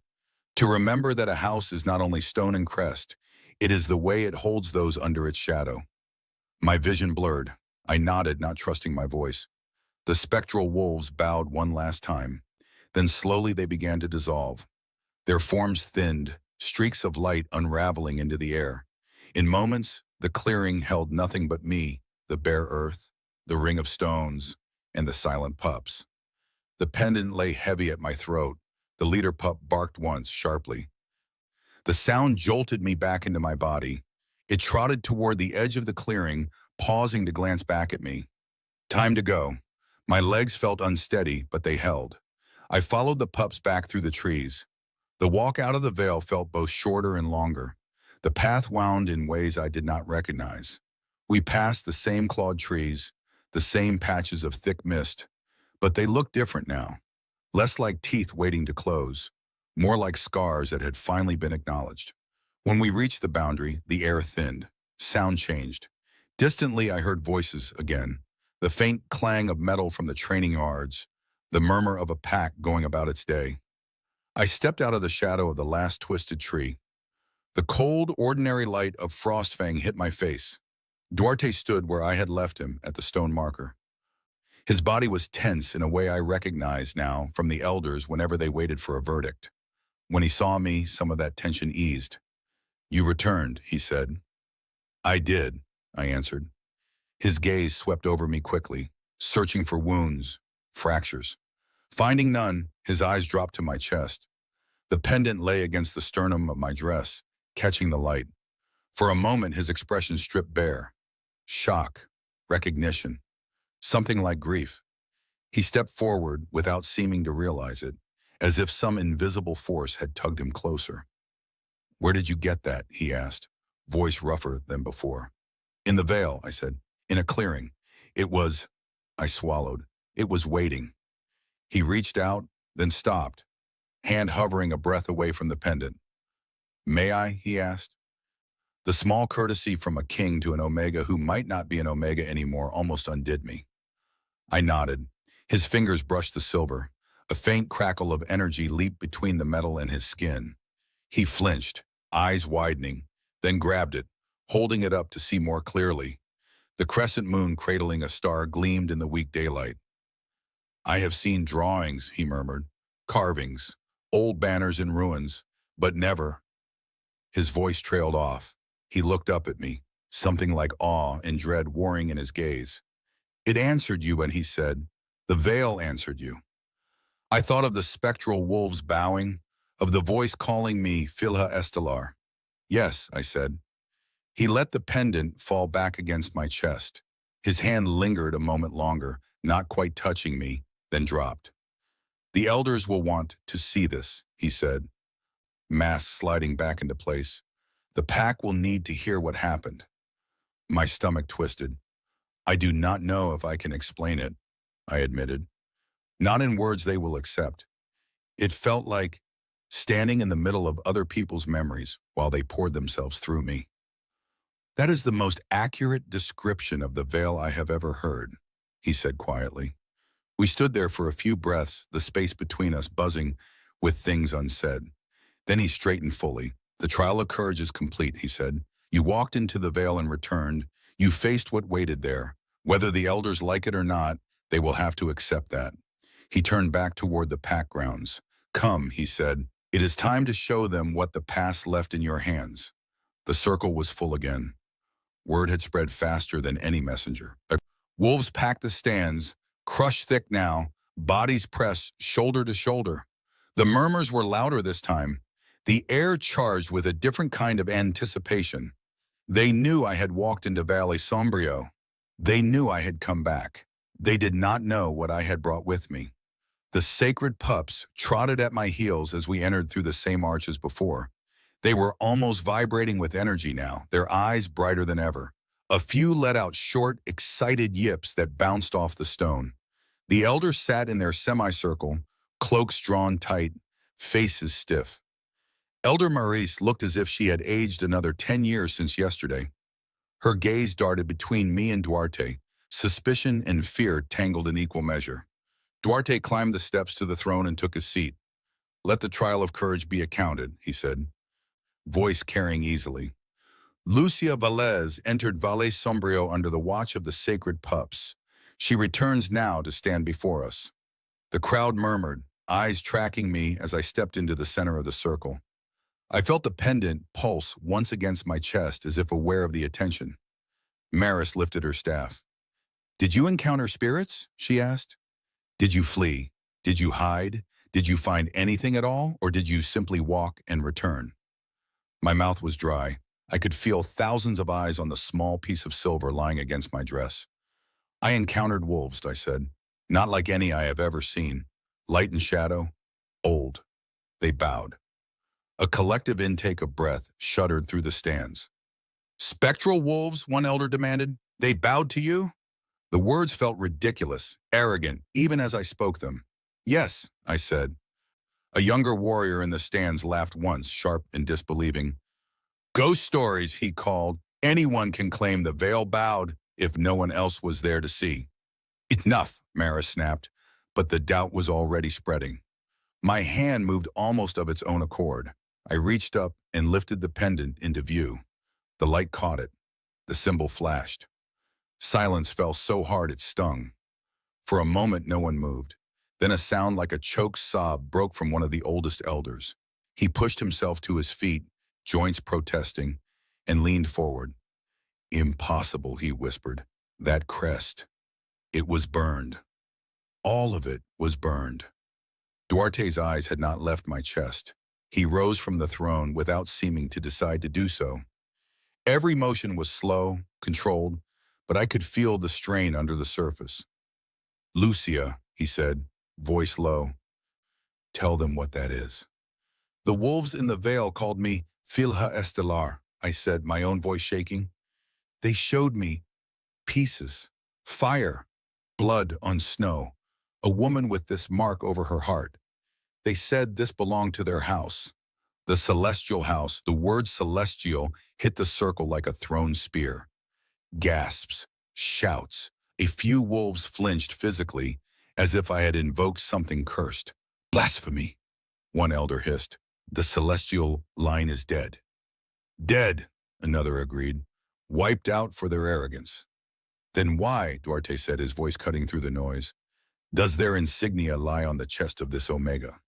To remember that a house is not only stone and crest, it is the way it holds those under its shadow. My vision blurred. I nodded, not trusting my voice. The spectral wolves bowed one last time. Then slowly they began to dissolve. Their forms thinned, streaks of light unraveling into the air. In moments, the clearing held nothing but me, the bare earth, the ring of stones, and the silent pups. The pendant lay heavy at my throat. The leader pup barked once, sharply. The sound jolted me back into my body. It trotted toward the edge of the clearing, pausing to glance back at me. Time to go. My legs felt unsteady, but they held. I followed the pups back through the trees. The walk out of the veil felt both shorter and longer. The path wound in ways I did not recognize. We passed the same clawed trees, the same patches of thick mist, but they looked different now. Less like teeth waiting to close, more like scars that had finally been acknowledged. When we reached the boundary, the air thinned. Sound changed. Distantly, I heard voices again. The faint clang of metal from the training yards, the murmur of a pack going about its day. I stepped out of the shadow of the last twisted tree. The cold, ordinary light of Frostfang hit my face. Duarte stood where I had left him at the stone marker. His body was tense in a way I recognized now from the elders whenever they waited for a verdict. When he saw me, some of that tension eased. "You returned," he said. "I did," I answered. His gaze swept over me quickly, searching for wounds, fractures. Finding none, his eyes dropped to my chest. The pendant lay against the sternum of my dress, catching the light. For a moment, his expression stripped bare. Shock, recognition, something like grief. He stepped forward without seeming to realize it, as if some invisible force had tugged him closer. "Where did you get that?" he asked, voice rougher than before. "In the Vale," I said. "In a clearing. It was—" I swallowed. "It was waiting." He reached out, then stopped, hand hovering a breath away from the pendant. "May I?" he asked. The small courtesy from a king to an Omega who might not be an Omega anymore almost undid me. I nodded. His fingers brushed the silver. A faint crackle of energy leaped between the metal and his skin. He flinched, eyes widening, then grabbed it, holding it up to see more clearly. The crescent moon cradling a star gleamed in the weak daylight. "I have seen drawings," he murmured, "carvings, old banners in ruins, but never—" His voice trailed off. He looked up at me, something like awe and dread warring in his gaze. "It answered you," and he said, "the veil answered you." I thought of the spectral wolves bowing, of the voice calling me Filha Estelar. "Yes," I said. He let the pendant fall back against my chest. His hand lingered a moment longer, not quite touching me, then dropped. "The elders will want to see this," he said, mask sliding back into place. "The pack will need to hear what happened." My stomach twisted. "I do not know if I can explain it," I admitted. "Not in words they will accept." It felt like standing in the middle of other people's memories while they poured themselves through me. "That is the most accurate description of the veil I have ever heard," he said quietly. We stood there for a few breaths, the space between us buzzing with things unsaid. Then he straightened fully. "The trial of courage is complete," he said. "You walked into the veil and returned. You faced what waited there. Whether the elders like it or not, they will have to accept that." He turned back toward the pack grounds. "Come," he said. "It is time to show them what the past left in your hands." The circle was full again. Word had spread faster than any messenger. Wolves packed the stands, crushed thick now, bodies pressed shoulder to shoulder. The murmurs were louder this time, the air charged with a different kind of anticipation. They knew I had walked into Valley Sombrio. They knew I had come back. They did not know what I had brought with me. The sacred pups trotted at my heels as we entered through the same arch as before. They were almost vibrating with energy now, their eyes brighter than ever. A few let out short, excited yips that bounced off the stone. The elders sat in their semicircle, cloaks drawn tight, faces stiff. Elder Maurice looked as if she had aged another 10 years since yesterday. Her gaze darted between me and Duarte, suspicion and fear tangled in equal measure. Duarte climbed the steps to the throne and took his seat. "Let the trial of courage be accounted," he said, voice carrying easily. "Lucia Velez entered Valle Sombrio under the watch of the sacred pups. She returns now to stand before us." The crowd murmured, eyes tracking me as I stepped into the center of the circle. I felt the pendant pulse once against my chest as if aware of the attention. Maris lifted her staff. "Did you encounter spirits?" she asked. "Did you flee? Did you hide? Did you find anything at all, or did you simply walk and return?" My mouth was dry. I could feel thousands of eyes on the small piece of silver lying against my dress. "I encountered wolves," I said. "Not like any I have ever seen. Light and shadow. Old." They bowed. A collective intake of breath shuddered through the stands. Spectral wolves, one elder demanded. They bowed to you? The words felt ridiculous, arrogant, even as I spoke them. Yes, I said. A younger warrior in the stands laughed once, sharp and disbelieving. Ghost stories, he called. Anyone can claim the veil bowed if no one else was there to see. Enough, Mara snapped, but the doubt was already spreading. My hand moved almost of its own accord. I reached up and lifted the pendant into view. The light caught it. The symbol flashed. Silence fell so hard it stung. For a moment, no one moved. Then a sound like a choked sob broke from one of the oldest elders. He pushed himself to his feet, joints protesting, and leaned forward. Impossible, he whispered. That crest. It was burned. All of it was burned. Duarte's eyes had not left my chest. He rose from the throne without seeming to decide to do so. Every motion was slow, controlled, but I could feel the strain under the surface. Lucia, he said, voice low. Tell them what that is. The wolves in the veil called me Filha Estelar, I said, my own voice shaking. They showed me pieces, fire, blood on snow, a woman with this mark over her heart. They said this belonged to their house. The celestial house, the word celestial hit the circle like a thrown spear. Gasps, shouts. A few wolves flinched physically, as if I had invoked something cursed. Blasphemy, one elder hissed. The celestial line is dead. Dead, another agreed. Wiped out for their arrogance. Then why, Duarte said, his voice cutting through the noise, does their insignia lie on the chest of this Omega?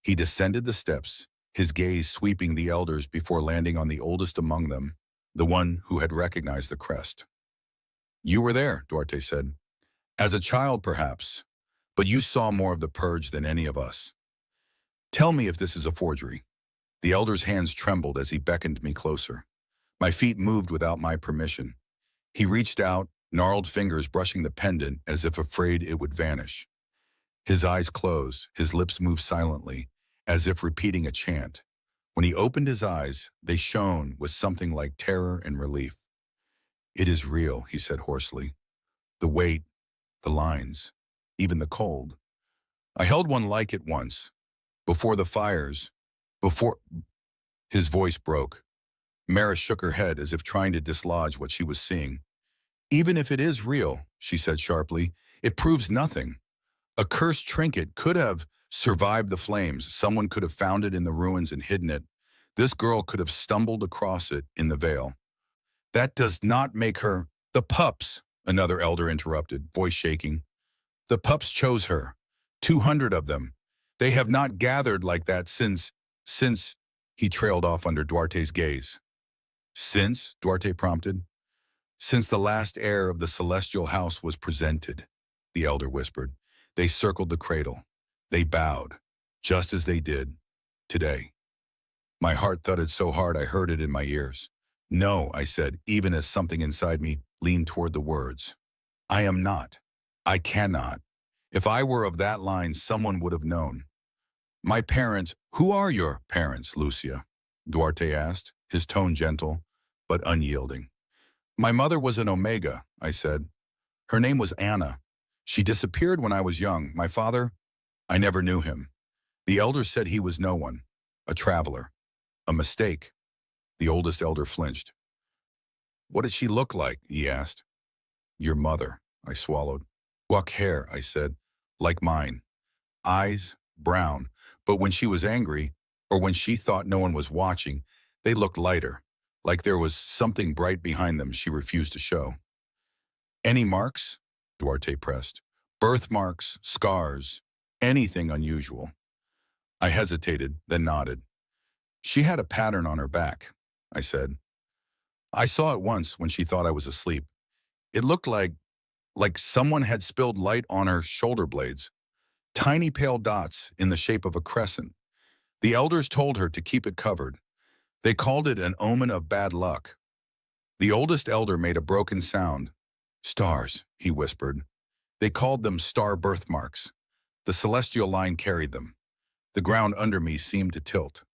He descended the steps, his gaze sweeping the elders before landing on the oldest among them, the one who had recognized the crest. You were there, Duarte said. As a child, perhaps, but you saw more of the purge than any of us. Tell me if this is a forgery. The elder's hands trembled as he beckoned me closer. My feet moved without my permission. He reached out, gnarled fingers brushing the pendant as if afraid it would vanish. His eyes closed, his lips moved silently, as if repeating a chant. When he opened his eyes, they shone with something like terror and relief. It is real, he said hoarsely. The weight, the lines, even the cold. I held one like it once. Before the fires, before... His voice broke. Mara shook her head as if trying to dislodge what she was seeing. Even if it is real, she said sharply, it proves nothing. A cursed trinket could have survived the flames. Someone could have found it in the ruins and hidden it. This girl could have stumbled across it in the veil. That does not make her... The Pups, another elder interrupted, voice shaking. The Pups chose her. 200 of them. They have not gathered like that since... He trailed off under Duarte's gaze. Since, Duarte prompted. Since the last heir of the celestial house was presented, the elder whispered. They circled the cradle. They bowed, just as they did today. My heart thudded so hard I heard it in my ears. No, I said, even as something inside me leaned toward the words. I am not. I cannot. If I were of that line, someone would have known. My parents... Who are your parents, Lucia? Duarte asked, his tone gentle, but unyielding. My mother was an Omega, I said. Her name was Anna. She disappeared when I was young. My father, I never knew him. The elders said he was no one, a traveler, a mistake. The oldest elder flinched. What did she look like? He asked. Your mother, I swallowed. Buck hair, I said, like mine. Eyes, brown, but when she was angry, or when she thought no one was watching, they looked lighter, like there was something bright behind them she refused to show. Any marks? Duarte pressed. Birthmarks, scars, anything unusual. I hesitated, then nodded. She had a pattern on her back, I said. I saw it once when she thought I was asleep. It looked like someone had spilled light on her shoulder blades. Tiny pale dots in the shape of a crescent. The elders told her to keep it covered. They called it an omen of bad luck. The oldest elder made a broken sound. Stars, he whispered. They called them star birthmarks. The celestial line carried them. The ground under me seemed to tilt.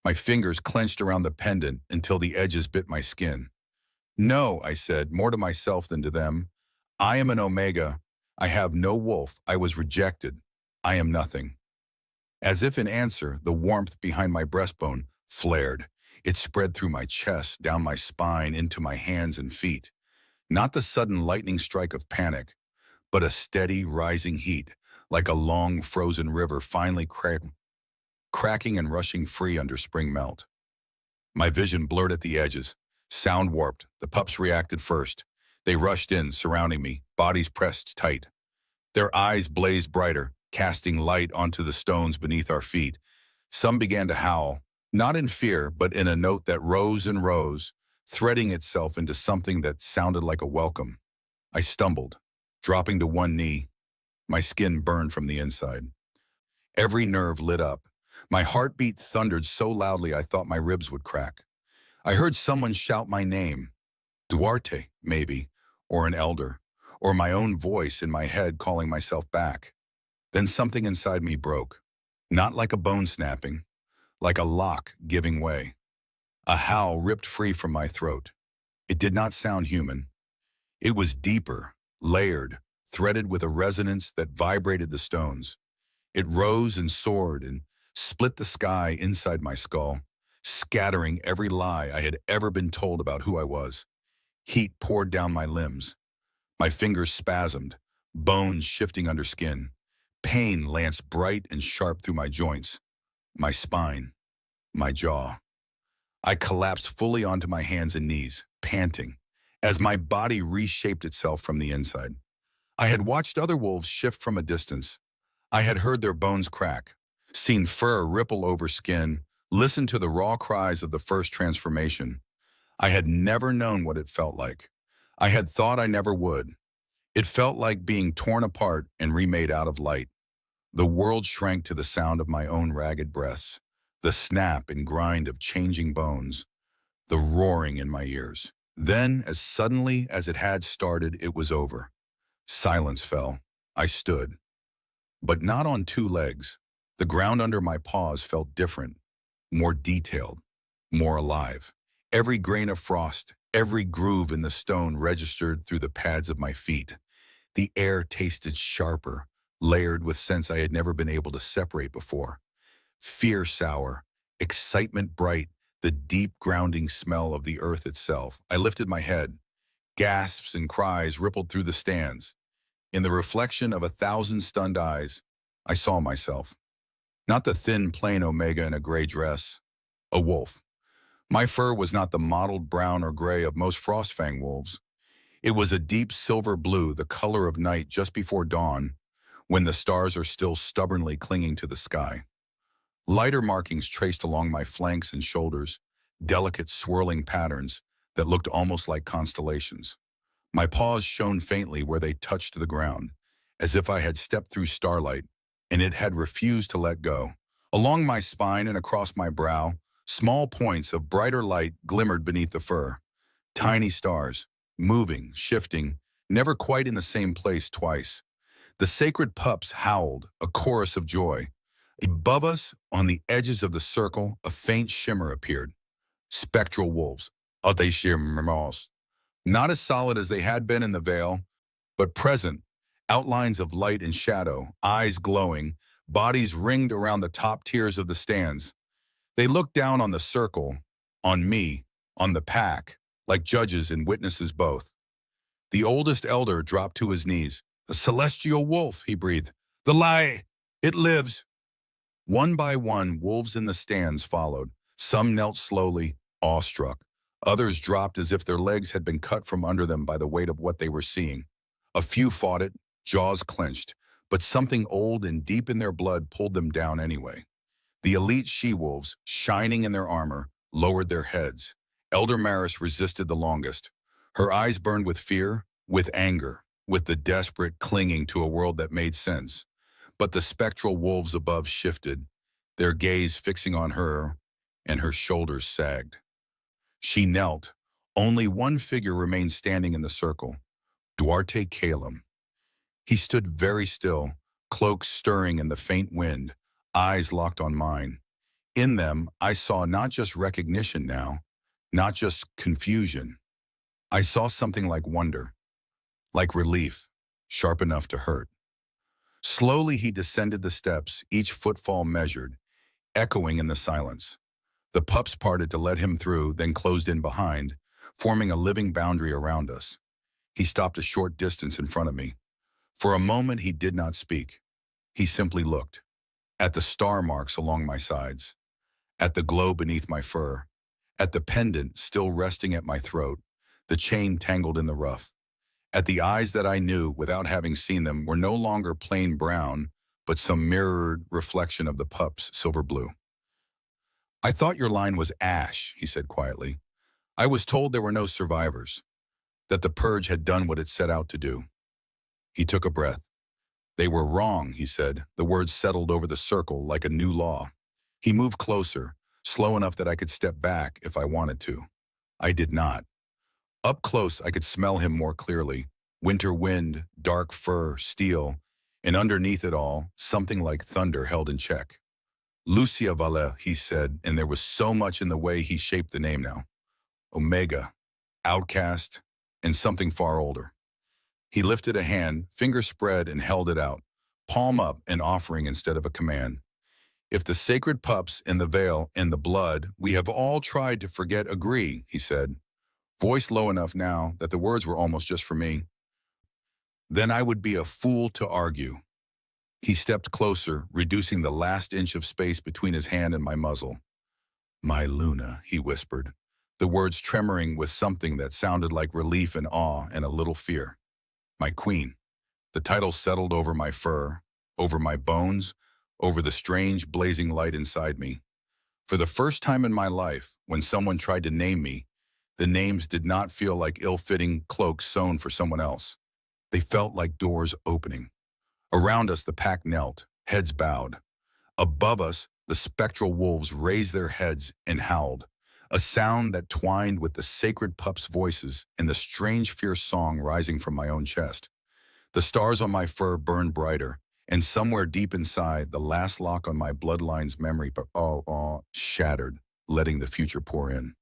My fingers clenched around the pendant until the edges bit my skin. No, I said, more to myself than to them. I am an Omega. I have no wolf. I was rejected. I am nothing. As if in answer, the warmth behind my breastbone flared. It spread through my chest, down my spine, into my hands and feet. Not the sudden lightning strike of panic, but a steady rising heat, like a long frozen river finally cracking and rushing free under spring melt. My vision blurred at the edges, sound warped. The pups reacted first. They rushed in, surrounding me, bodies pressed tight. Their eyes blazed brighter, casting light onto the stones beneath our feet. Some began to howl, not in fear, but in a note that rose and rose, threading itself into something that sounded like a welcome. I stumbled, dropping to one knee. My skin burned from the inside. Every nerve lit up. My heartbeat thundered so loudly I thought my ribs would crack. I heard someone shout my name. Duarte, maybe, or an elder, or my own voice in my head calling myself back. Then something inside me broke. Not like a bone snapping, like a lock giving way. A howl ripped free from my throat. It did not sound human. It was deeper, layered, threaded with a resonance that vibrated the stones. It rose and soared and split the sky inside my skull, scattering every lie I had ever been told about who I was. Heat poured down my limbs. My fingers spasmed, bones shifting under skin. Pain lanced bright and sharp through my joints, my spine, my jaw. I collapsed fully onto my hands and knees, panting, as my body reshaped itself from the inside. I had watched other wolves shift from a distance. I had heard their bones crack, seen fur ripple over skin, listened to the raw cries of the first transformation. I had never known what it felt like. I had thought I never would. It felt like being torn apart and remade out of light. The world shrank to the sound of my own ragged breaths, the snap and grind of changing bones, the roaring in my ears. Then, as suddenly as it had started, it was over. Silence fell. I stood, but not on two legs. The ground under my paws felt different, more detailed, more alive. Every grain of frost, every groove in the stone registered through the pads of my feet. The air tasted sharper, layered with scents I had never been able to separate before. Fear sour, excitement bright, the deep grounding smell of the earth itself. I lifted my head. Gasps and cries rippled through the stands. In the reflection of 1,000 stunned eyes, I saw myself. Not the thin, plain Omega in a gray dress. A wolf. My fur was not the mottled brown or gray of most frostfang wolves. It was a deep silver blue, the color of night just before dawn, when the stars are still stubbornly clinging to the sky. Lighter markings traced along my flanks and shoulders, delicate swirling patterns that looked almost like constellations. My paws shone faintly where they touched the ground, as if I had stepped through starlight, and it had refused to let go. Along my spine and across my brow, small points of brighter light glimmered beneath the fur. Tiny stars, moving, shifting, never quite in the same place twice. The sacred pups howled, a chorus of joy. Above us, on the edges of the circle, a faint shimmer appeared. Spectral wolves, audiobook, not as solid as they had been in the veil, but present, outlines of light and shadow, eyes glowing, bodies ringed around the top tiers of the stands. They looked down on the circle, on me, on the pack, like judges and witnesses both. The oldest elder dropped to his knees. "The celestial wolf," he breathed. "The lie, it lives." One by one, wolves in the stands followed. Some knelt slowly, awestruck. Others dropped as if their legs had been cut from under them by the weight of what they were seeing. A few fought it, jaws clenched, but something old and deep in their blood pulled them down anyway. The elite she-wolves, shining in their armor, lowered their heads. Elder Maris resisted the longest. Her eyes burned with fear, with anger, with the desperate clinging to a world that made sense. But the spectral wolves above shifted, their gaze fixing on her, and her shoulders sagged. She knelt. Only one figure remained standing in the circle, Duarte Calum. He stood very still, cloak stirring in the faint wind, eyes locked on mine. In them, I saw not just recognition now, not just confusion. I saw something like wonder, like relief, sharp enough to hurt. Slowly he descended the steps, each footfall measured, echoing in the silence. The pups parted to let him through, then closed in behind, forming a living boundary around us. He stopped a short distance in front of me. For a moment he did not speak. He simply looked. At the star marks along my sides, at the glow beneath my fur, at the pendant still resting at my throat, the chain tangled in the rough, at the eyes that I knew without having seen them were no longer plain brown, but some mirrored reflection of the pup's silver blue. I thought your line was ash, he said quietly. I was told there were no survivors, that the purge had done what it set out to do. He took a breath. They were wrong, he said. The words settled over the circle like a new law. He moved closer, slow enough that I could step back if I wanted to. I did not. Up close, I could smell him more clearly. Winter wind, dark fur, steel, and underneath it all, something like thunder held in check. Lucia Valle, he said, and there was so much in the way he shaped the name now. Omega, outcast, and something far older. He lifted a hand, finger spread, and held it out, palm up, an offering instead of a command. If the sacred pups and the veil and the blood we have all tried to forget agree, he said, voice low enough now that the words were almost just for me, then I would be a fool to argue. He stepped closer, reducing the last inch of space between his hand and my muzzle. My Luna, he whispered, the words tremoring with something that sounded like relief and awe and a little fear. My queen. The title settled over my fur, over my bones, over the strange blazing light inside me. For the first time in my life, when someone tried to name me, the names did not feel like ill-fitting cloaks sewn for someone else. They felt like doors opening. Around us, the pack knelt, heads bowed. Above us, the spectral wolves raised their heads and howled, a sound that twined with the sacred pups' voices and the strange fierce song rising from my own chest. The stars on my fur burned brighter, and somewhere deep inside, the last lock on my bloodline's memory shattered, letting the future pour in.